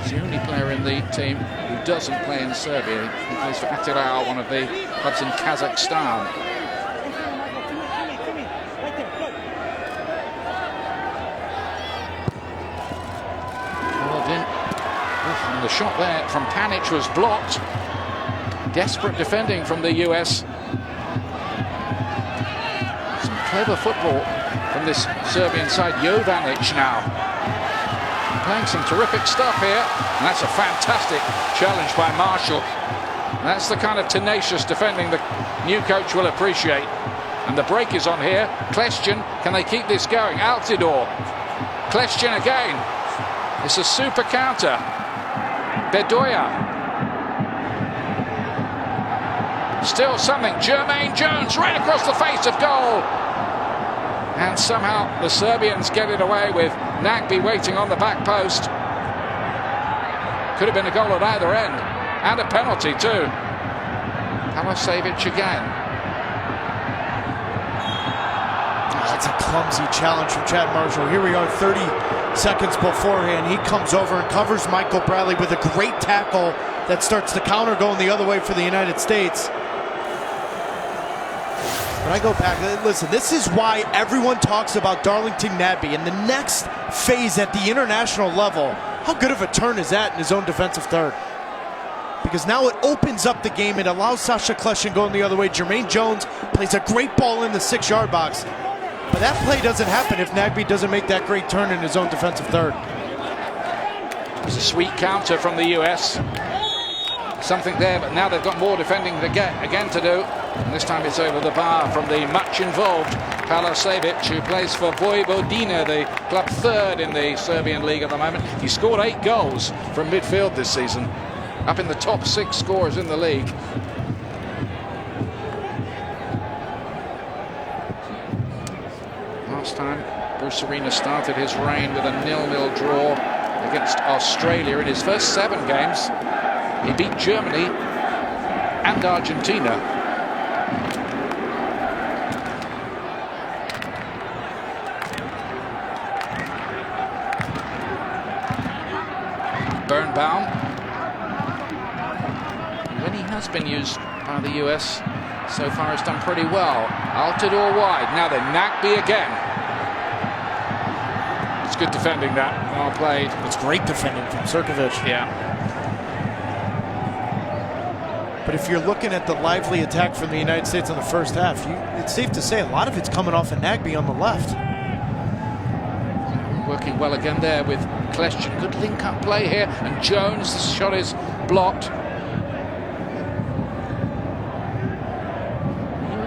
He's the only player in the team who doesn't play in Serbia. He plays for Atillao, one of the clubs in Kazakhstan. And the shot there from Panic was blocked. Desperate defending from the US. Some clever football from this Serbian side. Jovanic now playing some terrific stuff here, and that's a fantastic challenge by Marshall. And that's the kind of tenacious defending the new coach will appreciate. And the break is on here. Kleshin, can they keep this going? Altidore. Kleshin again. It's a super counter. Bedoya. Still something. Jermaine Jones right across the face of goal. And somehow the Serbians get it away with Nagbe waiting on the back post. Could have been a goal at either end. And a penalty too. Palasevic again. That's a clumsy challenge from Chad Marshall. Here we are 30 seconds beforehand. He comes over and covers Michael Bradley with a great tackle that starts the counter going the other way for the United States. But I go back, listen, this is why everyone talks about Darlington Nagbe in the next phase at the international level. How good of a turn is that in his own defensive third? Because now it opens up the game. It allows Sasha Kleshin going the other way. Jermaine Jones plays a great ball in the 6-yard box. But that play doesn't happen if Nagbe doesn't make that great turn in his own defensive third. It's a sweet counter from the US. Something there, but now they've got more defending to get again to do. And this time it's over the bar from the much involved Palasevic, who plays for Vojvodina, the club third in the Serbian league at the moment. He scored 8 goals from midfield this season, up in the top 6 scorers in the league. Last time Bruce Arena started his reign with a 0-0 draw against Australia in his first 7 games. He beat Germany and Argentina Birnbaum. When he has been used by the US so far, has done pretty well. Altidore wide. Now then, Nagbe again. It's good defending that. Well played. It's great defending from Sirkovic. Yeah. But if you're looking at the lively attack from the United States in the first half, it's safe to say a lot of it's coming off of Nagbe on the left. Working well again there with Kleshchin. Good link-up play here. And Jones, the shot is blocked.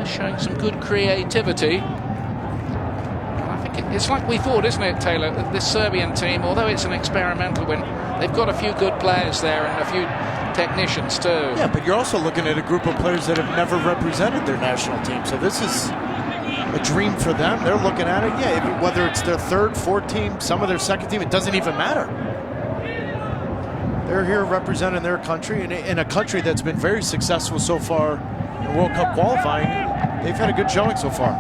Showing some good creativity. And I think it's like we thought, isn't it, Taylor? This Serbian team, although it's an experimental win, they've got a few good players there and a few technicians too. Yeah, but you're also looking at a group of players that have never represented their national team. So this is a dream for them. They're looking at it. Yeah, whether it's their third, fourth team, some of their second team, it doesn't even matter. They're here representing their country, and in a country that's been very successful so far in World Cup qualifying. They've had a good showing so far.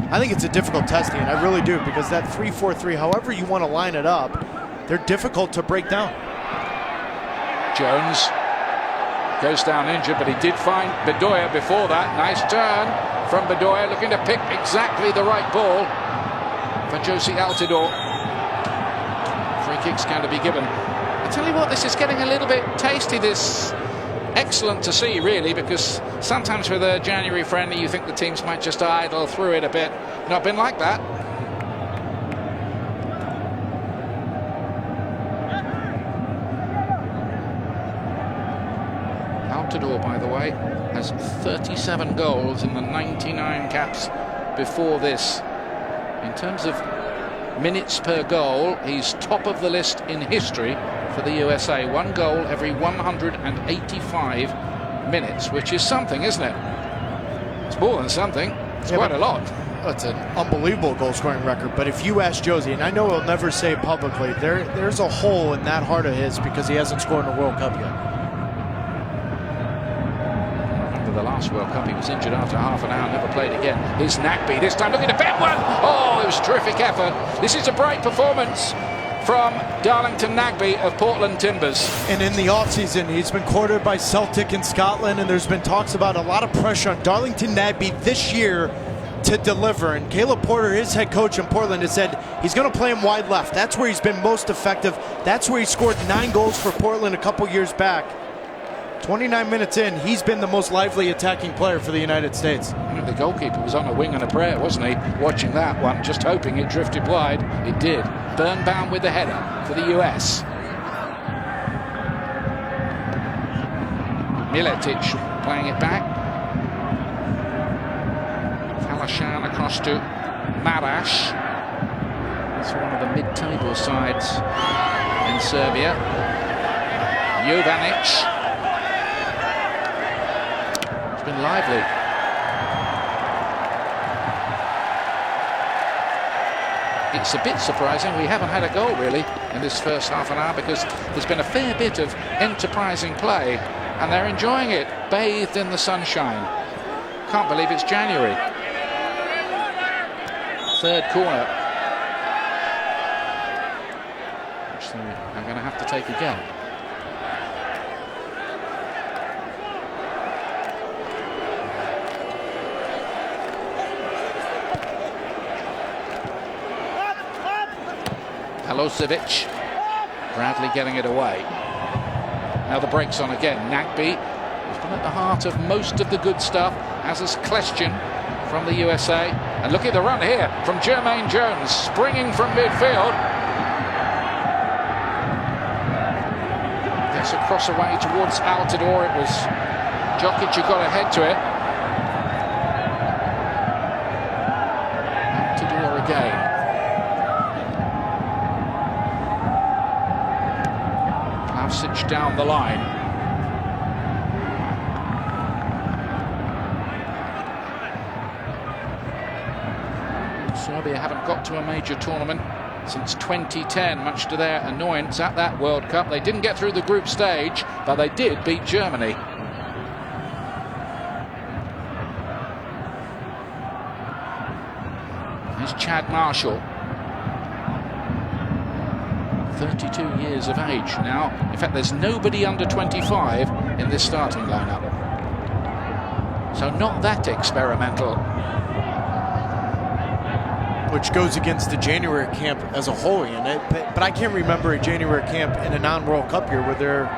I think it's a difficult testing, and I really do, because that 3-4-3, however you want to line it up, they're difficult to break down. Jones goes down injured, but he did find Bedoya before that. Nice turn from Bedoya, looking to pick exactly the right ball for Josie Altidore. Free kick's going to be given. I tell you what, this is getting a little bit tasty, this. Excellent to see, really, because sometimes with a January friendly you think the teams might just idle through it a bit. Not been like that. Altidore, by the way, has 37 goals in the 99 caps before this. In terms of minutes per goal, he's top of the list in history for the USA. 1 goal every 185 minutes, which is something, isn't it? It's more than something. It's quite a lot. It's an unbelievable goal-scoring record. But if you ask Josie, and I know he'll never say it publicly, there's a hole in that heart of his because he hasn't scored in a World Cup yet. After the last World Cup, he was injured after half an hour, never played again. Here's Nagbe, this time looking to bet one. Oh, it was a terrific effort. This is a bright performance from Darlington Nagbe of Portland Timbers. And in the offseason, he's been courted by Celtic in Scotland, and there's been talks about a lot of pressure on Darlington Nagbe this year to deliver. And Caleb Porter, his head coach in Portland, has said he's going to play him wide left. That's where he's been most effective. That's where he scored 9 goals for Portland a couple years back. 29 minutes in, he's been the most lively attacking player for the United States. The goalkeeper was on a wing and a prayer, wasn't he? Watching that one, just hoping it drifted wide. It did. Birnbaum with the header for the US. Miletic playing it back. Falashan across to Marash. It's one of the mid-table sides in Serbia. Jovanic. It's been lively. It's a bit surprising we haven't had a goal really in this first half an hour, because there's been a fair bit of enterprising play and they're enjoying it, bathed in the sunshine. Can't believe it's January. Third corner, which they're going to have to take again. Halosevic, Bradley getting it away. Now the break's on again. Nagbe has been at the heart of most of the good stuff, as is Kleshchin from the USA. And look at the run here from Jermaine Jones, springing from midfield. Gets across away towards Altidore. It was Jokic who got ahead to it. Altidore again. Down the line. Serbia haven't got to a major tournament since 2010, much to their annoyance at that World Cup. They didn't get through the group stage, but they did beat Germany. Here's Chad Marshall. 32 years of age now. In fact, there's nobody under 25 in this starting lineup. So not that experimental. Which goes against the January camp as a whole, Ian. But I can't remember a January camp in a non-World Cup year where there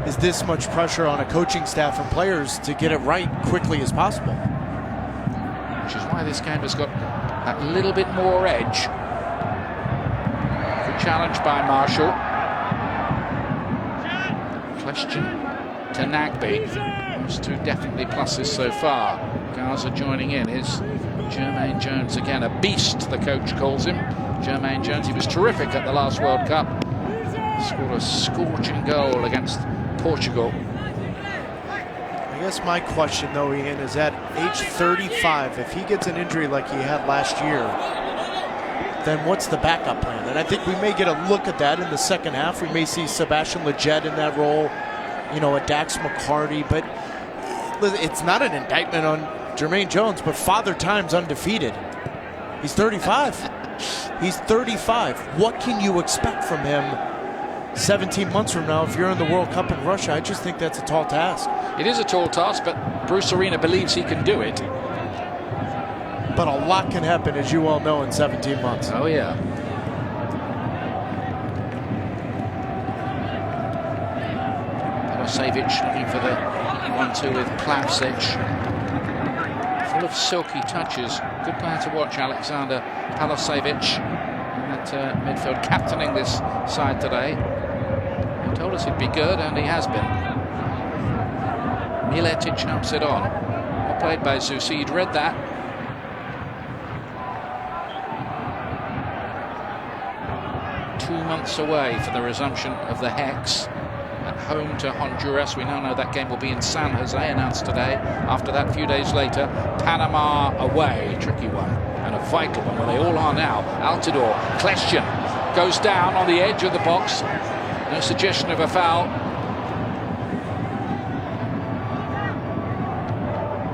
is this much pressure on a coaching staff and players to get it right quickly as possible. Which is why this game has got that little bit more edge. Good challenge by Marshall. Question to Nagby. Those two definitely pluses so far. Gaza joining in is Jermaine Jones again, a beast the coach calls him. Jermaine Jones, he was terrific at the last World Cup. Scored a scorching goal against Portugal. I guess my question though, Ian, is at age 35, if he gets an injury like he had last year, then what's the backup plan? And I think we may get a look at that in the second half. We may see Sebastian Lletget in that role, you know, a Dax McCarty, but it's not an indictment on Jermaine Jones, but Father Time's undefeated. He's 35. He's 35. What can you expect from him 17 months from now if you're in the World Cup in Russia? I just think that's a tall task. It is a tall task, but Bruce Arena believes he can do it. But a lot can happen, as you all know, in 17 months. Oh, yeah. Milosevic looking for the 1-2 with Plavsic. Full of silky touches. Good player to watch, Alexander Palosevic. That midfield captaining this side today. He told us he'd be good, and he has been. Miletic helps it on. Well played by Zusi. He'd read that. Two months away for the resumption of the Hex. At home to Honduras. We now know that game will be in San Jose, announced today. After that, a few days later, Panama away. Tricky one. And a vital one, where they all are now. Altidore, Klestion goes down on the edge of the box. No suggestion of a foul.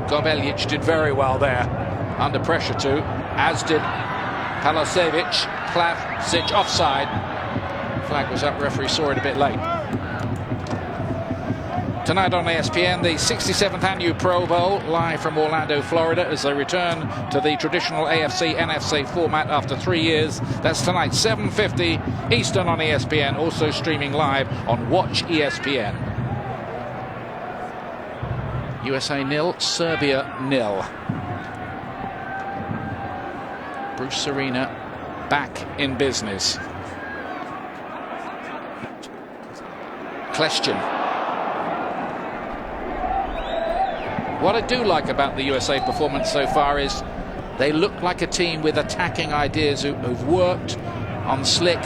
Gobeljic did very well there. Under pressure too. As did Palosevic. Plavsic offside. Flag was up, referee saw it a bit late. Tonight on ESPN, the 67th Annual Pro Bowl, live from Orlando, Florida, as they return to the traditional AFC-NFC format after 3 years. That's tonight, 7:50 Eastern on ESPN, also streaming live on Watch ESPN. USA 0, Serbia 0. Bruce Arena back in business. Klestion. What I do like about the USA performance so far is they look like a team with attacking ideas who've worked on slick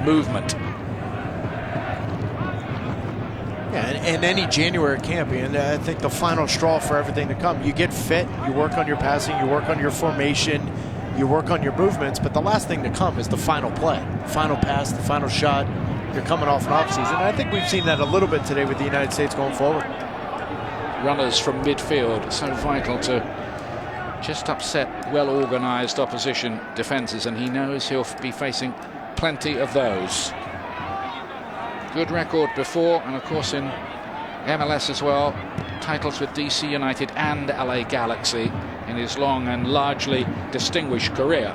movement. Yeah, and any January camp, and I think the final straw for everything to come. You get fit, you work on your passing, you work on your formation, you work on your movements, but the last thing to come is the final play, final pass, the final shot. You're coming off an offseason, and I think we've seen that a little bit today with the United States going forward. Runners from midfield, so vital to just upset well-organised opposition defences, and he knows he'll be facing plenty of those. Good record before, and of course in MLS as well. Titles with DC United and LA Galaxy in his long and largely distinguished career.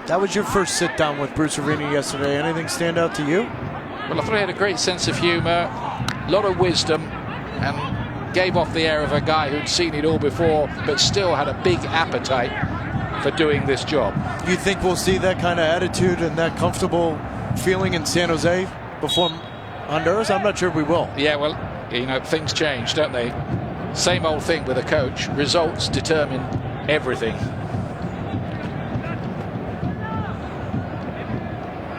That was your first sit-down with Bruce Arena yesterday. Anything stand out to you? Well, I thought he had a great sense of humour, a lot of wisdom, and gave off the air of a guy who'd seen it all before, but still had a big appetite for doing this job. You think we'll see that kind of attitude and that comfortable feeling in San Jose before Honduras? I'm not sure we will. Yeah, well, you know, things change, don't they? Same old thing with a coach. Results determine everything.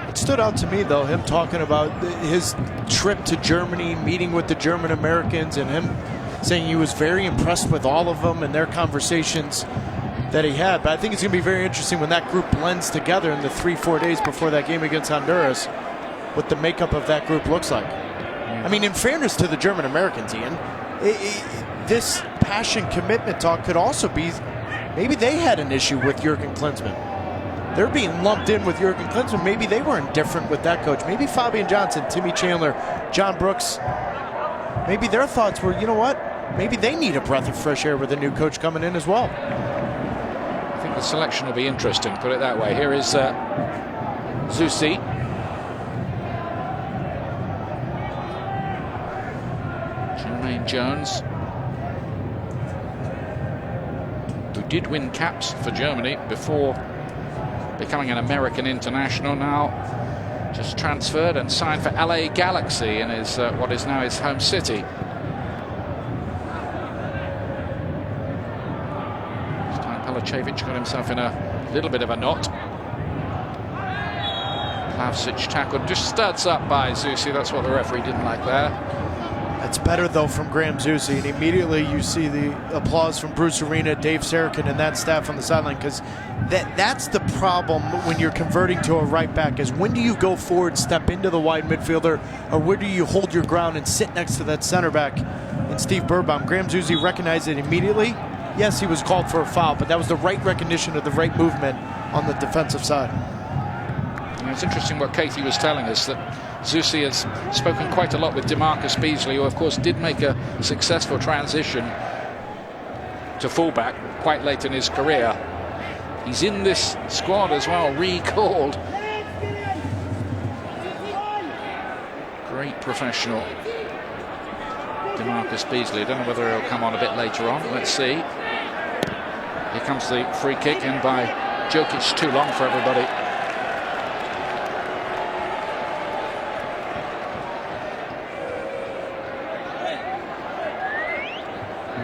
It stood out to me, though, him talking about his trip to Germany, meeting with the German Americans, and him saying he was very impressed with all of them and their conversations that he had. But I think it's going to be very interesting when that group blends together in the 3-4 days before that game against Honduras, what the makeup of that group looks like. I mean, in fairness to the German Americans, Ian, this passion commitment talk could also be maybe they had an issue with Jurgen Klinsmann. they're being lumped in with Jurgen Klinsmann. Maybe they were indifferent with that coach. Maybe Fabian Johnson, Timmy Chandler, John Brooks, maybe their thoughts were, you know what? Maybe they need a breath of fresh air with a new coach coming in as well. I think the selection will be interesting, put it that way. Here is Zusi. Jermaine Jones, who did win caps for Germany before becoming an American international, now just transferred and signed for LA Galaxy in his what is now his home city. This time Palacevic got himself in a little bit of a knot. Plavsic tackled, just studs up by Zusi. That's what the referee didn't like there. That's better, though, from Graham Zusi. And immediately you see the applause from Bruce Arena, Dave Sarakin, and that staff on the sideline, because that's the problem when you're converting to a right back, is when do you go forward, step into the wide midfielder, or where do you hold your ground and sit next to that center back in Steve Birbaum? Graham Zusi recognized it immediately. Yes, he was called for a foul, but that was the right recognition of the right movement on the defensive side. And it's interesting what Katie was telling us, that Zusi has spoken quite a lot with DeMarcus Beasley, who of course did make a successful transition to fullback quite late in his career. He's in this squad as well, recalled. Great professional, DeMarcus Beasley. I don't know whether he'll come on a bit later on. Let's see. Here comes the free kick in by Jokic, too long for everybody.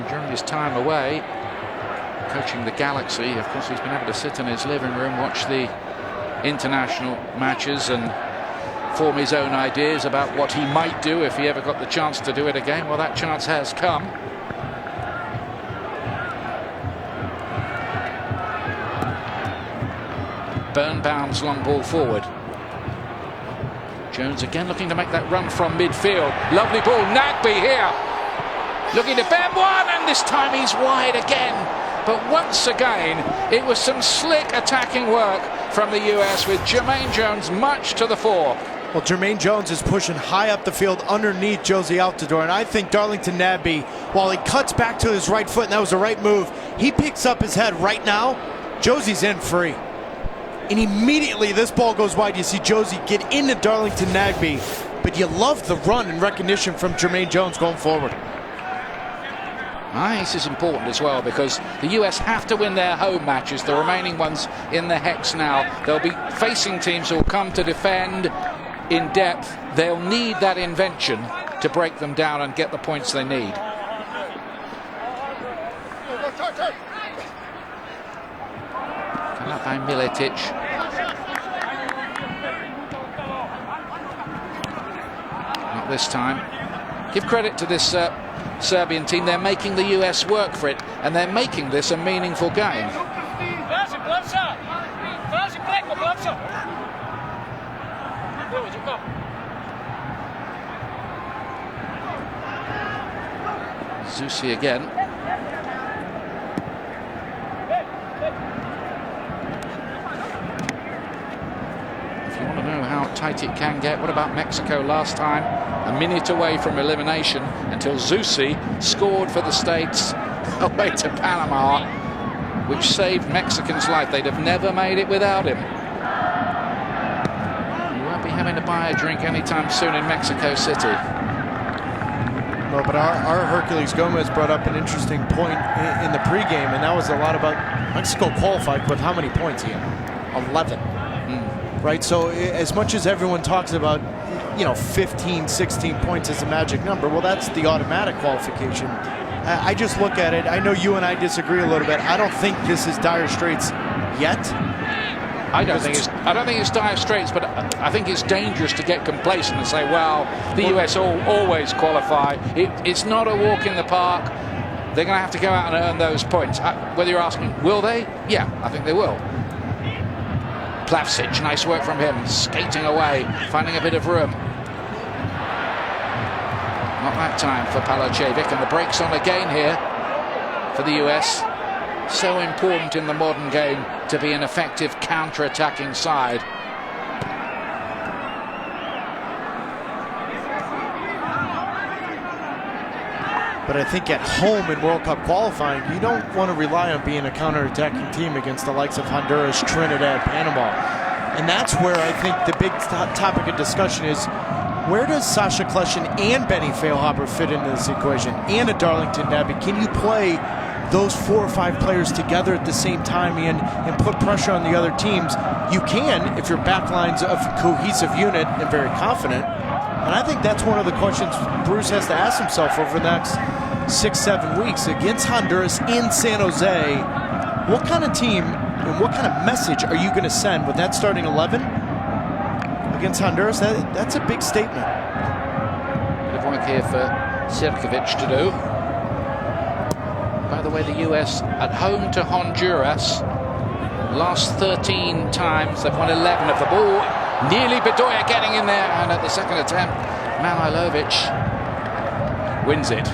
During his time away coaching the Galaxy, of course, he's been able to sit in his living room, watch the international matches and form his own ideas about what he might do if he ever got the chance to do it again. Well, that chance has come. Birnbaum's long ball forward. Jones again looking to make that run from midfield. Lovely ball, Nagbe here. Looking to bend one, and this time he's wide again. But once again, it was some slick attacking work from the US, with Jermaine Jones much to the fore. Well, Jermaine Jones is pushing high up the field underneath Josie Altidore, and I think Darlington Nagbe, while he cuts back to his right foot, and that was the right move, he picks up his head right now. Josie's in free. And immediately this ball goes wide. You see Josie get into Darlington Nagbe, but you love the run and recognition from Jermaine Jones going forward. This is important as well, because the US have to win their home matches, the remaining ones in the Hex now. They'll be facing teams who will come to defend in depth. They'll need that invention to break them down and get the points they need. Come up by Miletic. Not this time. Give credit to this Serbian team. They're making the US work for it, and they're making this a meaningful game. Zusi again. If you want to know how tight it can get, what about Mexico last time? A minute away from elimination until Zusi scored for the States away to Panama, which saved Mexicans' life. They'd have never made it without him. You won't be having to buy a drink anytime soon in Mexico City. Well, but our Hercules Gomez brought up an interesting point in the pregame, and that was a lot about Mexico qualified with how many points he had? 11. Right, so as much as everyone talks about, 15, 16 points as a magic number, well, that's the automatic qualification. I just look at it. I know you and I disagree a little bit. I don't think this is dire straits yet. I don't think it's dire straits, but I think it's dangerous to get complacent and say, well, the US always qualify. It's not a walk in the park. They're going to have to go out and earn those points. Whether you're asking, will they? Yeah, I think they will. Plavsic, nice work from him, skating away, finding a bit of room. Not that time for Palacevic, and the brakes on again here for the US. So important in the modern game to be an effective counter-attacking side. But I think at home in World Cup qualifying, you don't want to rely on being a counter-attacking team against the likes of Honduras, Trinidad, Panama. And that's where I think the big topic of discussion is, where does Sasha Kleshin and Benny Feilhaber fit into this equation? And a Darlington Navy? Can you play those 4 or 5 players together at the same time and put pressure on the other teams? You can if your backline's a cohesive unit and very confident. And I think that's one of the questions Bruce has to ask himself over the next 6-7 weeks against Honduras in San Jose. What kind of team and what kind of message are you going to send with that starting 11 against Honduras? That's a big statement. Bit of work here for Sirkovic to do. By the way, the US at home to Honduras. Last 13 times, they've won 11 of the ball. Nearly Bedoya getting in there, and at the second attempt, Manojlovic wins it.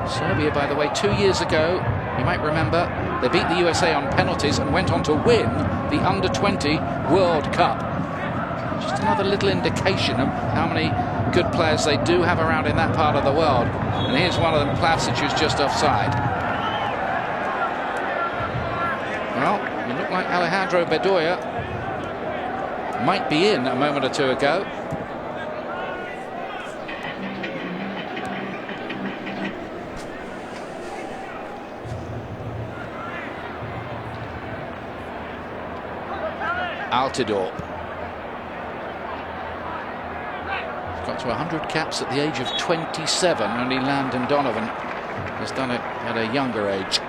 Serbia, by the way, 2 years ago, you might remember, they beat the USA on penalties and went on to win the Under-20 World Cup. Just another little indication of how many good players they do have around in that part of the world. And here's one of them, Plavsic, who's just offside. Well, it looked like Alejandro Bedoya might be in a moment or two ago. Altidore. He's got to 100 caps at the age of 27. Only Landon Donovan has done it at a younger age.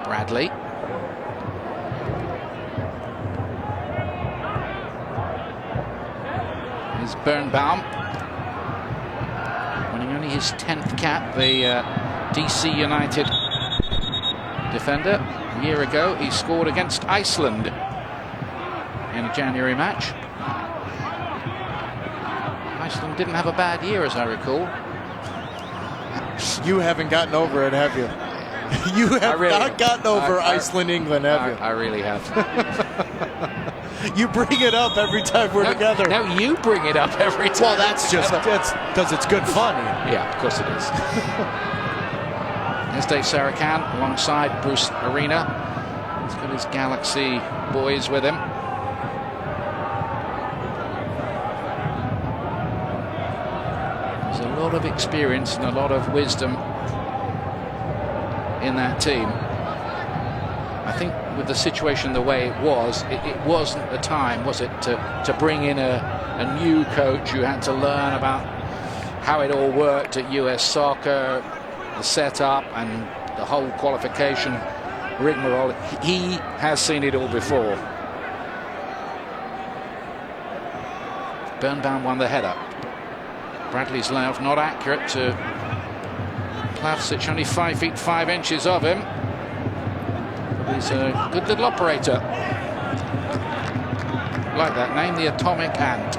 Bradley. Here's Birnbaum. Winning only his 10th cap, the DC United defender. A year ago, he scored against Iceland in a January match. Iceland didn't have a bad year, as I recall. You haven't gotten over it, have you? You have really not gotten over Iceland, England, have you? I really have. You bring it up every time we're together. No, you bring it up every time. Well, that's because it's good fun. Yeah, of course it is. There's Dave Sarakan alongside Bruce Arena. He's got his Galaxy boys with him. There's a lot of experience and a lot of wisdom in that team. I think with the situation the way it wasn't the time, was it, to bring in a new coach who had to learn about how it all worked at US Soccer, the setup and the whole qualification rigmarole. He has seen it all before. Birnbaum won the header. Bradley's layoff not accurate to Plavsic, only 5 feet 5 inches of him. But he's a good little operator. Like that name, the Atomic Ant.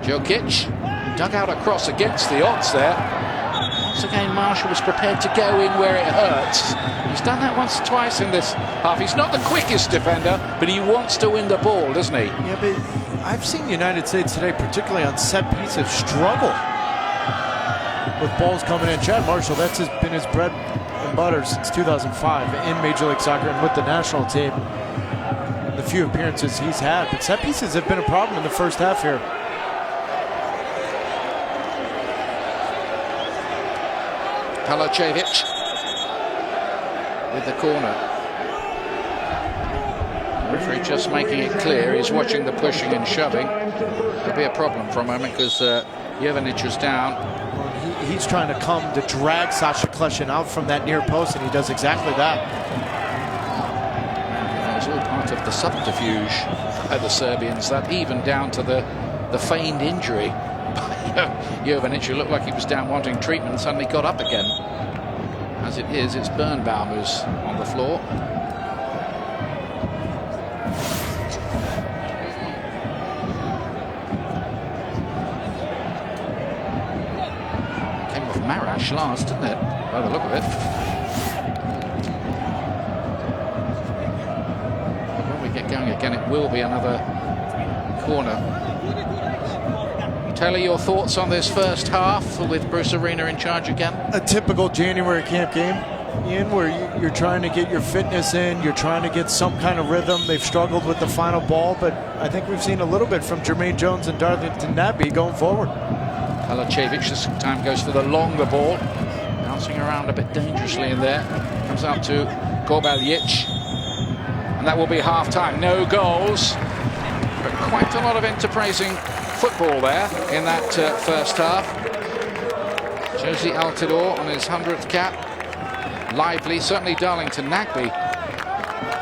Jokic dug out a cross against the odds there. Once again, Marshall was prepared to go in where it hurts. He's done that once or twice in this half. He's not the quickest defender, but he wants to win the ball, doesn't he? Yeah, but I've seen the United States today, particularly on set pieces, struggle with balls coming in. Chad Marshall, that's been his bread and butter since 2005 in Major League Soccer and with the national team. The few appearances he's had, but set pieces have been a problem in the first half here. Palacevic with the corner. The referee just making it clear he's watching the pushing and shoving. There'll be a problem for a moment because Jovanic is down. Well, he's trying to come to drag Sasha Kleshin out from that near post, and he does exactly that. That was all part of the subterfuge by the Serbians, that even down to the feigned injury by USMNT looked like he was down wanting treatment and suddenly got up again. As it is, it's Birnbaum who's on the floor. Came off Marash last, didn't it? By the look of it. When we get going again, it will be another corner. Taylor, your thoughts on this first half with Bruce Arena in charge again? A typical January camp game, Ian, where you're trying to get your fitness in, you're trying to get some kind of rhythm. They've struggled with the final ball, but I think we've seen a little bit from Jermaine Jones and Darlington Nagbe going forward. Kalacevic this time goes for the longer ball, bouncing around a bit dangerously in there. Comes out to Kobaljic, and that will be half-time. No goals, but quite a lot of enterprising football there in that first half. Josie Altidore on his 100th cap. Lively, certainly Darlington Nagbe.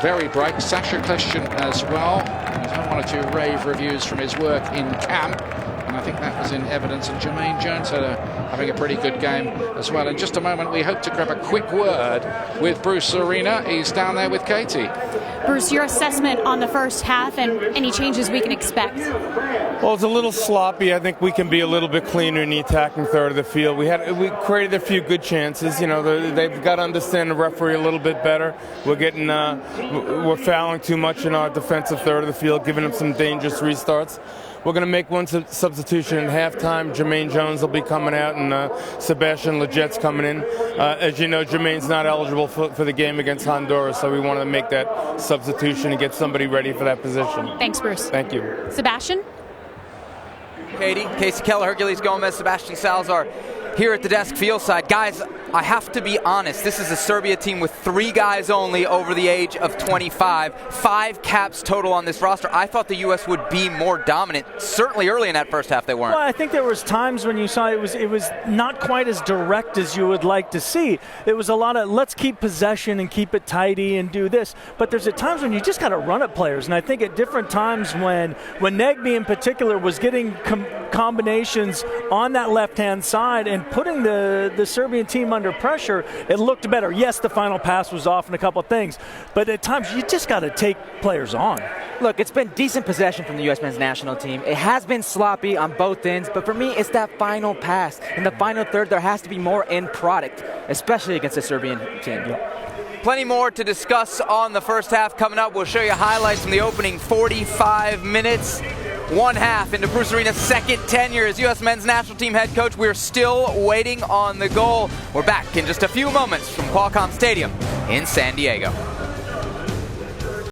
Very bright. Sasha Kleshchen as well. He's had one or two rave reviews from his work in camp, and I think that was in evidence. And Jermaine Jones having a pretty good game as well. In just a moment, we hope to grab a quick word with Bruce Arena. He's down there with Katie. Bruce, your assessment on the first half and any changes we can expect? Well, it's a little sloppy. I think we can be a little bit cleaner in the attacking third of the field. We created a few good chances. You know, they've got to understand the referee a little bit better. We're fouling too much in our defensive third of the field, giving them some dangerous restarts. We're going to make one substitution at halftime. Jermaine Jones will be coming out, and Sebastian Leget's coming in. As you know, Jermaine's not eligible for the game against Honduras, so we wanted to make that substitution and get somebody ready for that position. Thanks, Bruce. Thank you. Sebastian? Katie, Casey Keller, Hercules Gomez, Sebastian Salazar here at the desk field side. Guys, I have to be honest, this is a Serbia team with 3 guys only over the age of 25, 5 caps total on this roster. I thought the U.S. would be more dominant. Certainly early in that first half they weren't. Well, I think there was times when you saw it was not quite as direct as you would like to see. It was a lot of let's keep possession and keep it tidy and do this. But there's at times when you just got to run at players. And I think at different times when Nagbe in particular was getting combinations on that left-hand side and putting the Serbian team under pressure, it looked better. Yes, the final pass was off and a couple of things, but at times you just got to take players on. Look, it's been decent possession from the U.S. men's national team. It has been sloppy on both ends, but for me, it's that final pass. In the final third, there has to be more end product, especially against the Serbian team. Plenty more to discuss on the first half coming up. We'll show you highlights from the opening 45 minutes. One half into Bruce Arena's second tenure as U.S. men's national team head coach. We're still waiting on the goal. We're back in just a few moments from Qualcomm Stadium in San Diego.